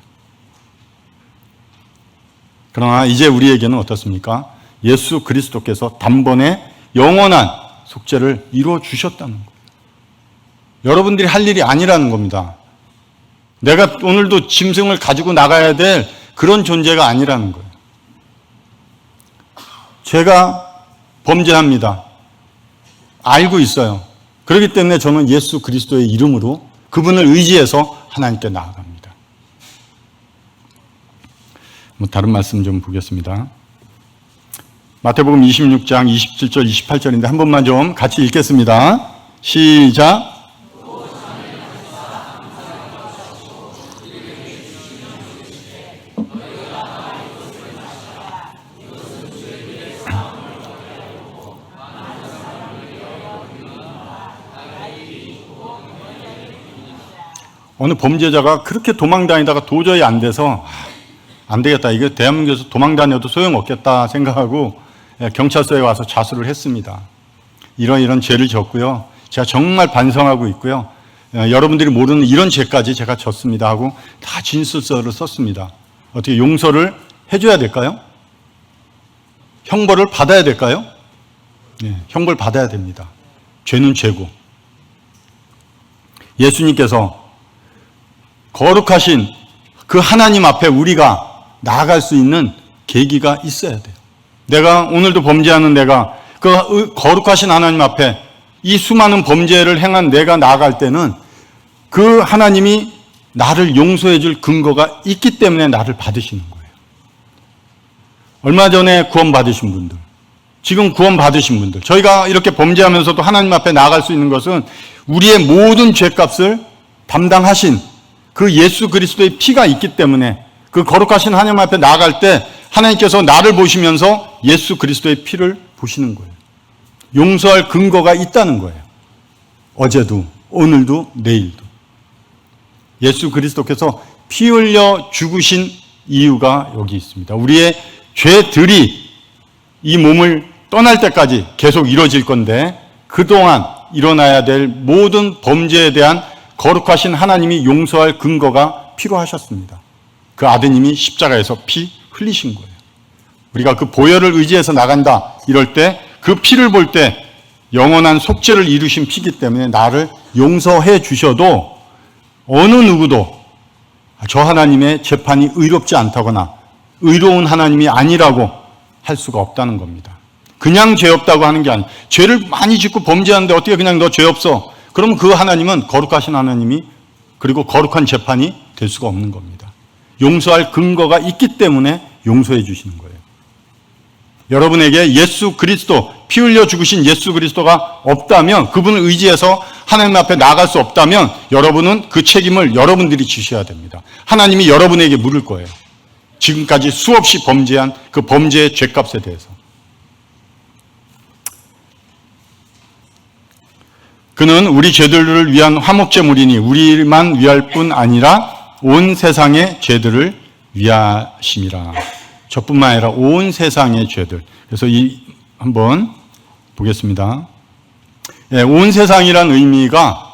그러나 이제 우리에게는 어떻습니까? 예수 그리스도께서 단번에 영원한 속죄를 이루어 주셨다는 거예요. 여러분들이 할 일이 아니라는 겁니다. 내가 오늘도 짐승을 가지고 나가야 될 그런 존재가 아니라는 거예요. 제가 범죄합니다. 알고 있어요. 그렇기 때문에 저는 예수 그리스도의 이름으로 그분을 의지해서 하나님께 나아갑니다. 다른 말씀 좀 보겠습니다. 마태복음 26장 27절 28절인데 한 번만 좀 같이 읽겠습니다. 시작. 어느 범죄자가 그렇게 도망다니다가 도저히 안 돼서 안 되겠다. 이거 대한민국에서 도망다녀도 소용없겠다 생각하고 경찰서에 와서 자수를 했습니다. 이런 죄를 졌고요. 제가 정말 반성하고 있고요. 여러분들이 모르는 이런 죄까지 제가 졌습니다 하고 다 진술서를 썼습니다. 어떻게 용서를 해줘야 될까요? 형벌을 받아야 될까요? 네, 형벌 받아야 됩니다. 죄는 죄고. 예수님께서 거룩하신 그 하나님 앞에 우리가 나아갈 수 있는 계기가 있어야 돼요. 내가 오늘도 범죄하는 내가 그 거룩하신 하나님 앞에 이 수많은 범죄를 행한 내가 나아갈 때는 그 하나님이 나를 용서해 줄 근거가 있기 때문에 나를 받으시는 거예요. 얼마 전에 구원받으신 분들, 지금 구원받으신 분들, 저희가 이렇게 범죄하면서도 하나님 앞에 나아갈 수 있는 것은 우리의 모든 죄값을 담당하신 그 예수 그리스도의 피가 있기 때문에 그 거룩하신 하나님 앞에 나아갈 때 하나님께서 나를 보시면서 예수 그리스도의 피를 보시는 거예요. 용서할 근거가 있다는 거예요. 어제도, 오늘도, 내일도. 예수 그리스도께서 피 흘려 죽으신 이유가 여기 있습니다. 우리의 죄들이 이 몸을 떠날 때까지 계속 이루어질 건데 그동안 일어나야 될 모든 범죄에 대한 거룩하신 하나님이 용서할 근거가 필요하셨습니다. 그 아드님이 십자가에서 피 흘리신 거예요. 우리가 그 보혈을 의지해서 나간다 이럴 때 그 피를 볼 때 영원한 속죄를 이루신 피기 때문에 나를 용서해 주셔도 어느 누구도 저 하나님의 재판이 의롭지 않다거나 의로운 하나님이 아니라고 할 수가 없다는 겁니다. 그냥 죄 없다고 하는 게 아니에요. 죄를 많이 짓고 범죄하는데 어떻게 그냥 너 죄 없어? 그럼 그 하나님은 거룩하신 하나님이 그리고 거룩한 재판이 될 수가 없는 겁니다. 용서할 근거가 있기 때문에 용서해 주시는 거예요. 여러분에게 예수 그리스도, 피 흘려 죽으신 예수 그리스도가 없다면, 그분을 의지해서 하나님 앞에 나아갈 수 없다면 여러분은 그 책임을 여러분들이 지셔야 됩니다. 하나님이 여러분에게 물을 거예요. 지금까지 수없이 범죄한 그 범죄의 죄값에 대해서. 그는 우리 죄들을 위한 화목제물이니 우리만 위할 뿐 아니라 온 세상의 죄들을 위하심이라. 저뿐만 아니라 온 세상의 죄들. 그래서 한번 보겠습니다. 예, 온 세상이란 의미가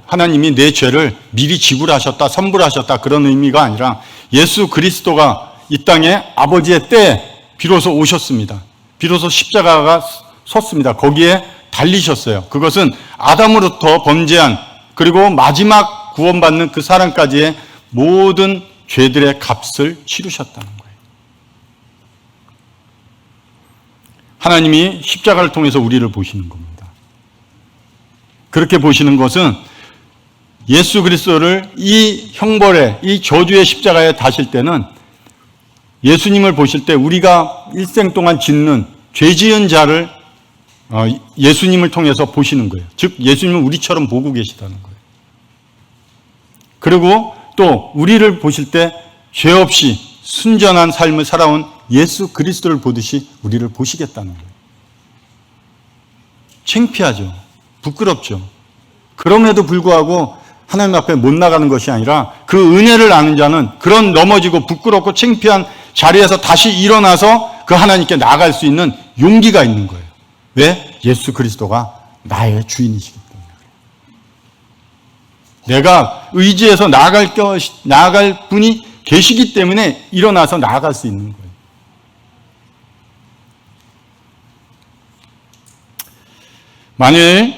하나님이 내 죄를 미리 지불하셨다, 선불하셨다 그런 의미가 아니라 예수 그리스도가 이 땅에 아버지의 때에 비로소 오셨습니다. 비로소 십자가가 섰습니다. 거기에 달리셨어요. 그것은 아담으로부터 범죄한 그리고 마지막 구원받는 그 사람까지의 모든 죄들의 값을 치르셨다는 거예요. 하나님이 십자가를 통해서 우리를 보시는 겁니다. 그렇게 보시는 것은 예수 그리스도를 이 형벌에, 이 저주의 십자가에 다실 때는 예수님을 보실 때 우리가 일생 동안 짓는 죄 지은 자를 예수님을 통해서 보시는 거예요. 즉 예수님은 우리처럼 보고 계시다는 거예요. 그리고 또 우리를 보실 때 죄 없이 순전한 삶을 살아온 예수 그리스도를 보듯이 우리를 보시겠다는 거예요. 창피하죠. 부끄럽죠. 그럼에도 불구하고 하나님 앞에 못 나가는 것이 아니라 그 은혜를 아는 자는 그런 넘어지고 부끄럽고 창피한 자리에서 다시 일어나서 그 하나님께 나아갈 수 있는 용기가 있는 거예요. 왜? 예수 그리스도가 나의 주인이시기 때문에. 내가 의지해서 나아갈 분이 계시기 때문에 일어나서 나아갈 수 있는 거예요. 만일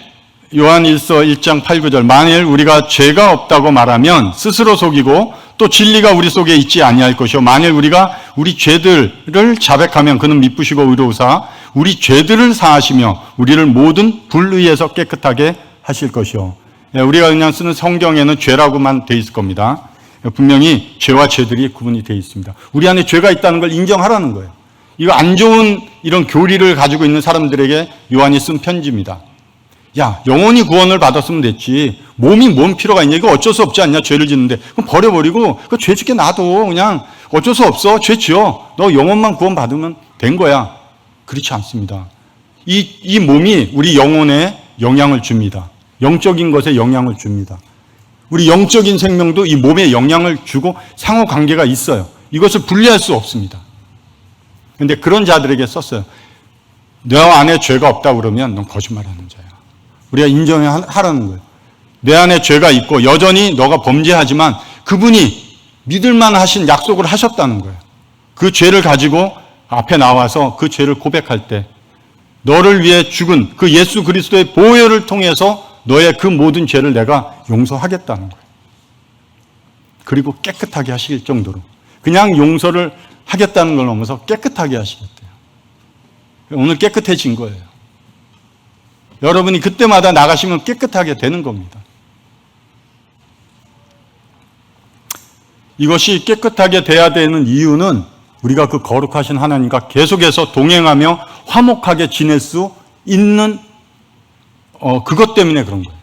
요한일서 1장 8, 9절 만일 우리가 죄가 없다고 말하면 스스로 속이고 또 진리가 우리 속에 있지 아니할 것이요 만일 우리가 우리 죄들을 자백하면 그는 미쁘시고 의로우사 우리 죄들을 사하시며 우리를 모든 불의에서 깨끗하게 하실 것이요. 우리가 그냥 쓰는 성경에는 죄라고만 돼 있을 겁니다. 분명히 죄와 죄들이 구분이 되어 있습니다. 우리 안에 죄가 있다는 걸 인정하라는 거예요. 이거 안 좋은 이런 교리를 가지고 있는 사람들에게 요한이 쓴 편지입니다. 야, 영원히 구원을 받았으면 됐지. 몸이 뭔 필요가 있냐? 이거 어쩔 수 없지 않냐? 죄를 짓는데. 그럼 버려버리고, 그 죄 짓게 놔둬. 그냥 어쩔 수 없어. 죄 지어. 너 영혼만 구원받으면 된 거야. 그렇지 않습니다. 이 몸이 우리 영혼에 영향을 줍니다. 영적인 것에 영향을 줍니다. 우리 영적인 생명도 이 몸에 영향을 주고 상호 관계가 있어요. 이것을 분리할 수 없습니다. 그런데 그런 자들에게 썼어요. 너 안에 죄가 없다 그러면 넌 거짓말하는 자야. 우리가 인정하라는 거예요. 내 안에 죄가 있고 여전히 너가 범죄하지만 그분이 믿을만 하신 약속을 하셨다는 거예요. 그 죄를 가지고 앞에 나와서 그 죄를 고백할 때 너를 위해 죽은 그 예수 그리스도의 보혈을 통해서 너의 그 모든 죄를 내가 용서하겠다는 거예요. 그리고 깨끗하게 하실 정도로. 그냥 용서를 하겠다는 걸 넘어서 깨끗하게 하시겠대요. 오늘 깨끗해진 거예요. 여러분이 그때마다 나가시면 깨끗하게 되는 겁니다. 이것이 깨끗하게 돼야 되는 이유는 우리가 그 거룩하신 하나님과 계속해서 동행하며 화목하게 지낼 수 있는 그것 때문에 그런 거예요.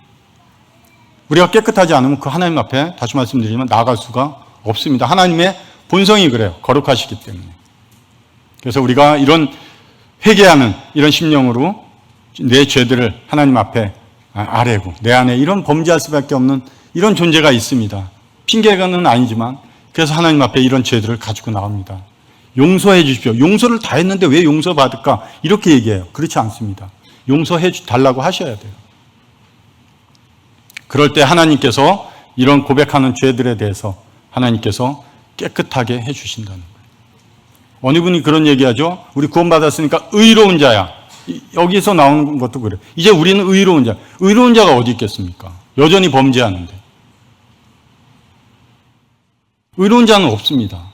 우리가 깨끗하지 않으면 그 하나님 앞에 다시 말씀드리지만 나아갈 수가 없습니다. 하나님의 본성이 그래요. 거룩하시기 때문에. 그래서 우리가 이런 회개하는 이런 심령으로 내 죄들을 하나님 앞에 아뢰고 내 안에 이런 범죄할 수밖에 없는 이런 존재가 있습니다. 핑계가는 아니지만 그래서 하나님 앞에 이런 죄들을 가지고 나옵니다. 용서해 주십시오. 용서를 다 했는데 왜 용서받을까? 이렇게 얘기해요. 그렇지 않습니다. 용서해 달라고 하셔야 돼요. 그럴 때 하나님께서 이런 고백하는 죄들에 대해서 하나님께서 깨끗하게 해 주신다는 거예요. 어느 분이 그런 얘기하죠. 우리 구원받았으니까 의로운 자야. 여기서 나오는 것도 그래요. 이제 우리는 의로운 자. 의로운 자가 어디 있겠습니까? 여전히 범죄하는데. 의로운 자는 없습니다.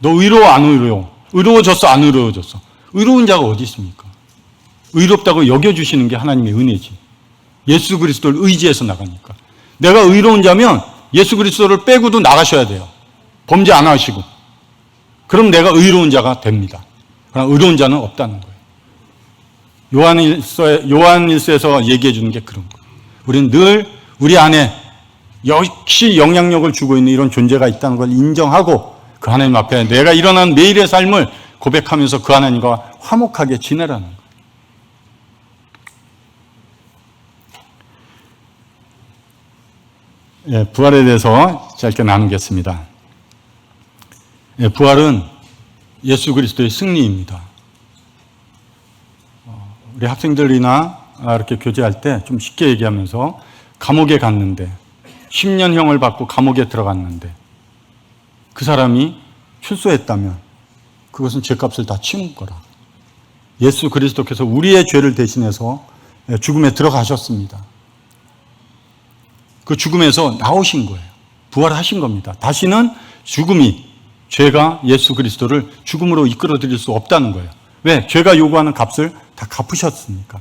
너 의로워 안 의로워? 의로워졌어 안 의로워졌어? 의로운 자가 어디 있습니까? 의롭다고 여겨주시는 게 하나님의 은혜지. 예수 그리스도를 의지해서 나가니까. 내가 의로운 자면 예수 그리스도를 빼고도 나가셔야 돼요. 범죄 안 하시고. 그럼 내가 의로운 자가 됩니다. 그러나 의로운 자는 없다는 거예요. 요한일서에서 얘기해 주는 게 그런 거예요. 우리는 늘 우리 안에 역시 영향력을 주고 있는 이런 존재가 있다는 걸 인정하고 그 하나님 앞에 내가 일어난 매일의 삶을 고백하면서 그 하나님과 화목하게 지내라는 거예요. 예, 부활에 대해서 짧게 나누겠습니다. 예, 부활은 예수 그리스도의 승리입니다. 우리 학생들이나 이렇게 교제할 때 좀 쉽게 얘기하면서 감옥에 갔는데 10년형을 받고 감옥에 들어갔는데 그 사람이 출소했다면 그것은 죄값을 다 치는 거라. 예수 그리스도께서 우리의 죄를 대신해서 죽음에 들어가셨습니다. 그 죽음에서 나오신 거예요. 부활하신 겁니다. 다시는 죽음이 죄가 예수 그리스도를 죽음으로 이끌어들일 수 없다는 거예요. 왜? 죄가 요구하는 값을 다 갚으셨으니까.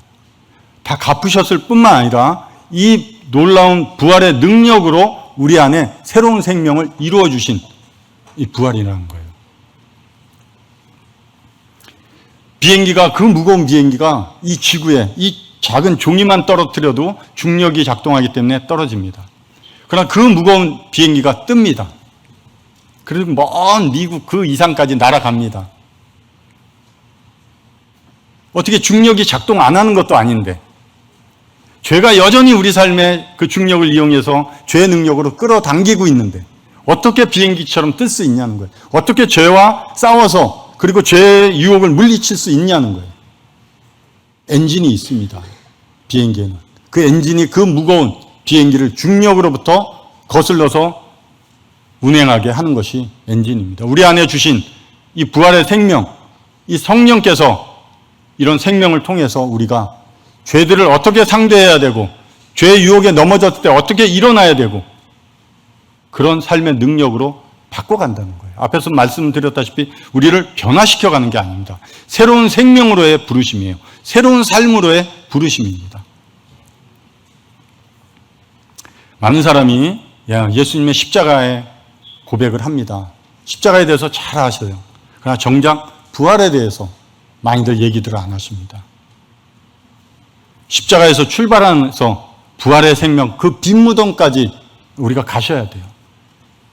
다 갚으셨을 뿐만 아니라 이 놀라운 부활의 능력으로 우리 안에 새로운 생명을 이루어 주신 이 부활이라는 거예요. 비행기가, 그 무거운 비행기가 이 지구에 이 작은 종이만 떨어뜨려도 중력이 작동하기 때문에 떨어집니다. 그러나 그 무거운 비행기가 뜹니다. 그리고 먼 미국 그 이상까지 날아갑니다. 어떻게 중력이 작동 안 하는 것도 아닌데 죄가 여전히 우리 삶의 그 중력을 이용해서 죄의 능력으로 끌어당기고 있는데 어떻게 비행기처럼 뜰 수 있냐는 거예요. 어떻게 죄와 싸워서 그리고 죄의 유혹을 물리칠 수 있냐는 거예요. 엔진이 있습니다. 비행기에는. 그 엔진이 그 무거운 비행기를 중력으로부터 거슬러서 운행하게 하는 것이 엔진입니다. 우리 안에 주신 이 부활의 생명, 이 성령께서 이런 생명을 통해서 우리가 죄들을 어떻게 상대해야 되고 죄의 유혹에 넘어졌을 때 어떻게 일어나야 되고 그런 삶의 능력으로 바꿔간다는 거예요. 앞에서 말씀드렸다시피 우리를 변화시켜가는 게 아닙니다. 새로운 생명으로의 부르심이에요. 새로운 삶으로의 부르심입니다. 많은 사람이 예수님의 십자가의 고백을 합니다. 십자가에 대해서 잘 아셔요. 그러나 정작 부활에 대해서 많이들 얘기들을 안 하십니다. 십자가에서 출발해서 부활의 생명, 그 빈무덤까지 우리가 가셔야 돼요.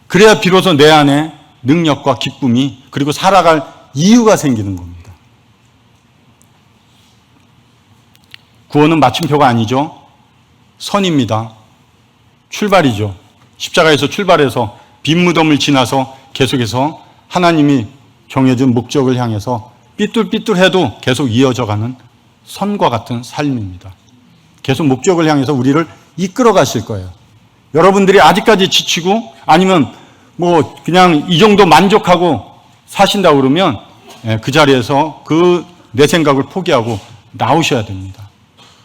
그래야 비로소 내 안에 능력과 기쁨이 그리고 살아갈 이유가 생기는 겁니다. 구원은 마침표가 아니죠. 선입니다. 출발이죠. 십자가에서 출발해서 빈무덤을 지나서 계속해서 하나님이 정해준 목적을 향해서 삐뚤삐뚤해도 계속 이어져가는 선과 같은 삶입니다. 계속 목적을 향해서 우리를 이끌어 가실 거예요. 여러분들이 아직까지 지치고 아니면 뭐 그냥 이 정도 만족하고 사신다고 그러면 그 자리에서 내 생각을 포기하고 나오셔야 됩니다.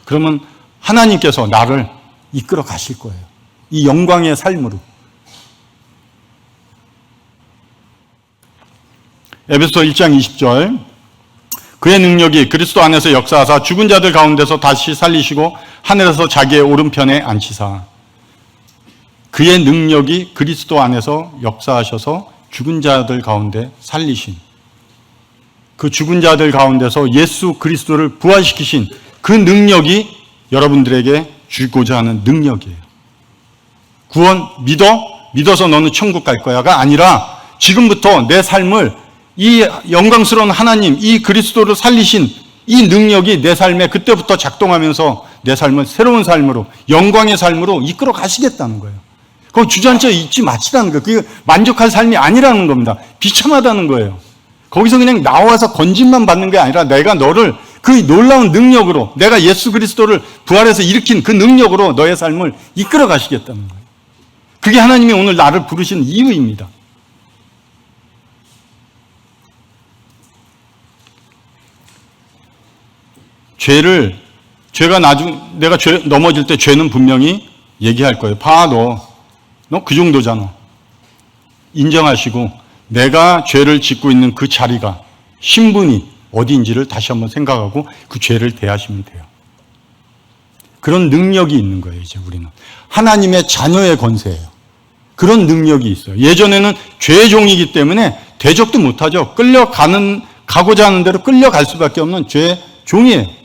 그러면 하나님께서 나를 이끌어 가실 거예요. 이 영광의 삶으로. 에베소 1장 20절 그의 능력이 그리스도 안에서 역사하사 죽은 자들 가운데서 다시 살리시고 하늘에서 자기의 오른편에 앉히사. 그의 능력이 그리스도 안에서 역사하셔서 죽은 자들 가운데 살리신, 그 죽은 자들 가운데서 예수 그리스도를 부활시키신 그 능력이 여러분들에게 주고자 하는 능력이에요. 구원 믿어서 너는 천국 갈 거야가 아니라 지금부터 내 삶을 이 영광스러운 하나님, 이 그리스도를 살리신 이 능력이 내 삶에 그때부터 작동하면서 내 삶을 새로운 삶으로, 영광의 삶으로 이끌어 가시겠다는 거예요. 거기 주저앉아 있지 마시라는 거예요. 그게 만족할 삶이 아니라는 겁니다. 비참하다는 거예요. 거기서 그냥 나와서 건진만 받는 게 아니라 내가 너를 그 놀라운 능력으로, 내가 예수 그리스도를 부활해서 일으킨 그 능력으로 너의 삶을 이끌어 가시겠다는 거예요. 그게 하나님이 오늘 나를 부르신 이유입니다. 내가 넘어질 때 죄는 분명히 얘기할 거예요. 봐, 너 그 정도잖아. 인정하시고 내가 죄를 짓고 있는 그 자리가, 신분이 어디인지를 다시 한번 생각하고 그 죄를 대하시면 돼요. 그런 능력이 있는 거예요, 이제 우리는. 하나님의 자녀의 권세예요. 그런 능력이 있어요. 예전에는 죄의 종이기 때문에 대적도 못하죠. 가고자 하는 대로 끌려갈 수밖에 없는 죄의 종이에요.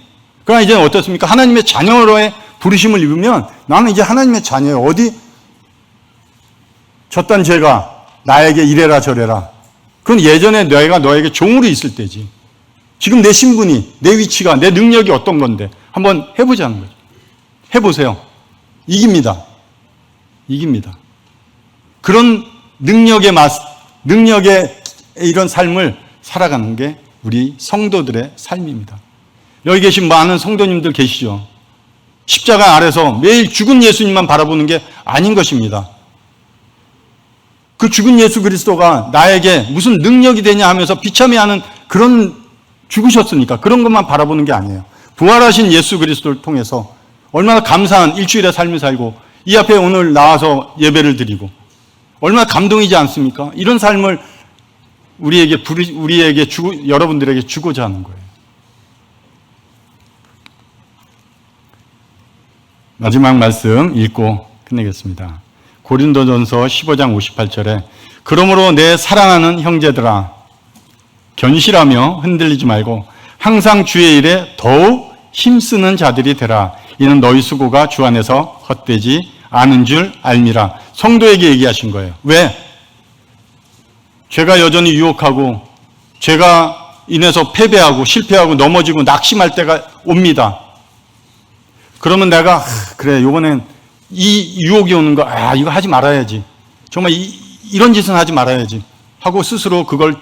그러나 이제 어떻습니까? 하나님의 자녀로의 부르심을 입으면 나는 이제 하나님의 자녀예요. 어디 저딴 죄가 나에게 이래라 저래라. 그건 예전에 내가 너에게 종으로 있을 때지. 지금 내 신분이, 내 위치가, 내 능력이 어떤 건데 한번 해보자는 거죠. 해보세요. 이깁니다. 그런 능력의 이런 삶을 살아가는 게 우리 성도들의 삶입니다. 여기 계신 많은 성도님들 계시죠. 십자가 아래서 매일 죽은 예수님만 바라보는 게 아닌 것입니다. 그 죽은 예수 그리스도가 나에게 무슨 능력이 되냐 하면서 비참해하는 그런 죽으셨으니까 그런 것만 바라보는 게 아니에요. 부활하신 예수 그리스도를 통해서 얼마나 감사한 일주일의 삶을 살고 이 앞에 오늘 나와서 예배를 드리고 얼마나 감동이지 않습니까? 이런 삶을 여러분들에게 주고자 하는 거예요. 마지막 말씀 읽고 끝내겠습니다. 고린도전서 15장 58절에 그러므로 내 사랑하는 형제들아 견실하며 흔들리지 말고 항상 주의 일에 더욱 힘쓰는 자들이 되라. 이는 너희 수고가 주 안에서 헛되지 않은 줄 알미라. 성도에게 얘기하신 거예요. 왜? 죄가 여전히 유혹하고 죄가 인해서 패배하고 실패하고 넘어지고 낙심할 때가 옵니다. 그러면 내가 그래 이번엔 이 유혹이 오는 거 이거 하지 말아야지. 정말 이런 짓은 하지 말아야지 하고 스스로 그걸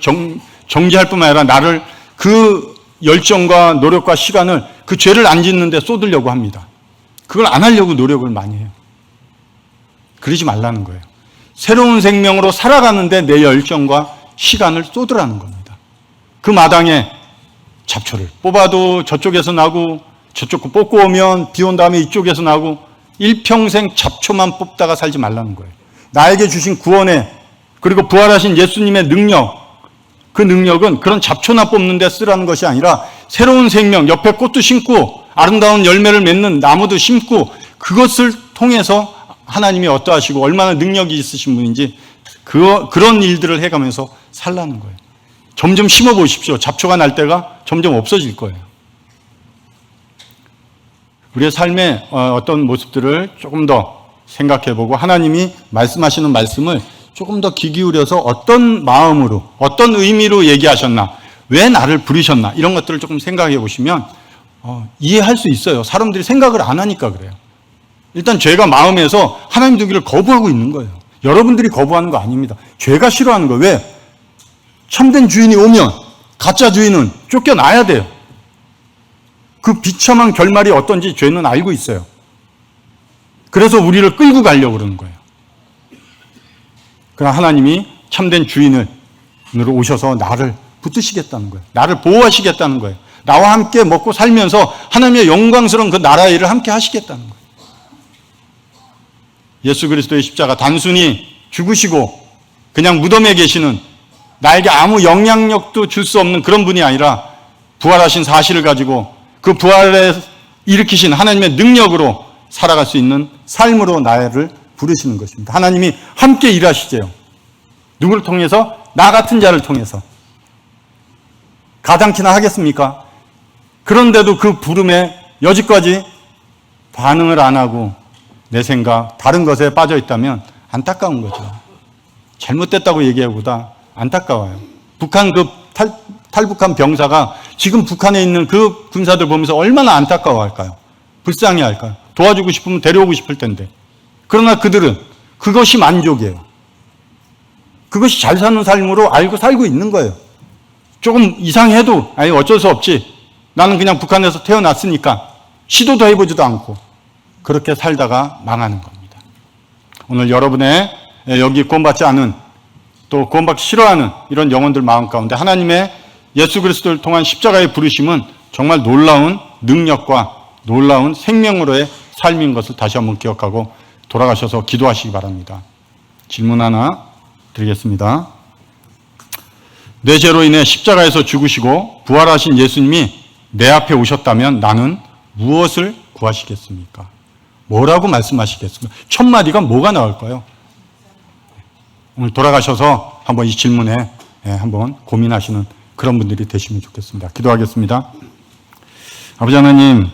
정지할 뿐만 아니라 나를 그 열정과 노력과 시간을 그 죄를 안 짓는 데 쏟으려고 합니다. 그걸 안 하려고 노력을 많이 해요. 그러지 말라는 거예요. 새로운 생명으로 살아가는데 내 열정과 시간을 쏟으라는 겁니다. 그 마당에 잡초를 뽑아도 저쪽에서 나고 저쪽 거 뽑고 오면 비 온 다음에 이쪽에서 나고 일평생 잡초만 뽑다가 살지 말라는 거예요. 나에게 주신 구원에 그리고 부활하신 예수님의 능력, 그 능력은 그런 잡초나 뽑는 데 쓰라는 것이 아니라 새로운 생명, 옆에 꽃도 심고 아름다운 열매를 맺는 나무도 심고 그것을 통해서 하나님이 어떠하시고 얼마나 능력이 있으신 분인지 그런 일들을 해가면서 살라는 거예요. 점점 심어보십시오. 잡초가 날 때가 점점 없어질 거예요. 우리의 삶의 어떤 모습들을 조금 더 생각해보고 하나님이 말씀하시는 말씀을 조금 더 귀 기울여서 어떤 마음으로 어떤 의미로 얘기하셨나, 왜 나를 부르셨나 이런 것들을 조금 생각해 보시면 이해할 수 있어요. 사람들이 생각을 안 하니까 그래요. 일단 죄가 마음에서 하나님 두기를 거부하고 있는 거예요. 여러분들이 거부하는 거 아닙니다. 죄가 싫어하는 거예요. 왜? 참된 주인이 오면 가짜 주인은 쫓겨나야 돼요. 그 비참한 결말이 어떤지 죄는 알고 있어요. 그래서 우리를 끌고 가려고 그러는 거예요. 그러나 하나님이 참된 주인으로 오셔서 나를 붙드시겠다는 거예요. 나를 보호하시겠다는 거예요. 나와 함께 먹고 살면서 하나님의 영광스러운 그 나라의 일을 함께 하시겠다는 거예요. 예수 그리스도의 십자가 단순히 죽으시고 그냥 무덤에 계시는 나에게 아무 영향력도 줄 수 없는 그런 분이 아니라 부활하신 사실을 가지고 그 부활에 일으키신 하나님의 능력으로 살아갈 수 있는 삶으로 나를 부르시는 것입니다. 하나님이 함께 일하시죠. 누구를 통해서? 나 같은 자를 통해서. 가당키나 하겠습니까? 그런데도 그 부름에 여지까지 반응을 안 하고 내 생각, 다른 것에 빠져 있다면 안타까운 거죠. 잘못됐다고 얘기하기보다 안타까워요. 북한 그 탈북한 병사가 지금 북한에 있는 그 군사들 보면서 얼마나 안타까워할까요? 불쌍히 할까요? 도와주고 싶으면 데려오고 싶을 텐데. 그러나 그들은 그것이 만족이에요. 그것이 잘 사는 삶으로 알고 살고 있는 거예요. 조금 이상해도 아니 어쩔 수 없지. 나는 그냥 북한에서 태어났으니까 시도도 해보지도 않고 그렇게 살다가 망하는 겁니다. 오늘 여러분의 여기 구원받지 않은 또 구원받기 싫어하는 이런 영혼들 마음 가운데 하나님의 예수 그리스도를 통한 십자가의 부르심은 정말 놀라운 능력과 놀라운 생명으로의 삶인 것을 다시 한번 기억하고 돌아가셔서 기도하시기 바랍니다. 질문 하나 드리겠습니다. 내 죄로 인해 십자가에서 죽으시고 부활하신 예수님이 내 앞에 오셨다면 나는 무엇을 구하시겠습니까? 뭐라고 말씀하시겠습니까? 첫 마디가 뭐가 나올까요? 오늘 돌아가셔서 한번 이 질문에 한번 고민하시는 그런 분들이 되시면 좋겠습니다. 기도하겠습니다. 아버지 하나님,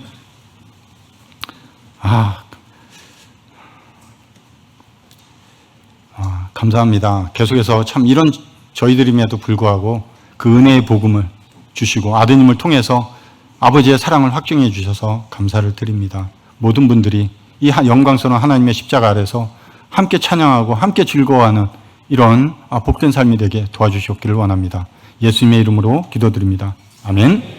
감사합니다. 계속해서 참 이런 저희들임에도 불구하고 그 은혜의 복음을 주시고 아드님을 통해서 아버지의 사랑을 확증해 주셔서 감사를 드립니다. 모든 분들이 이 영광스러운 하나님의 십자가 아래서 함께 찬양하고 함께 즐거워하는 이런 복된 삶이 되게 도와주시옵기를 원합니다. 예수님의 이름으로 기도드립니다. 아멘.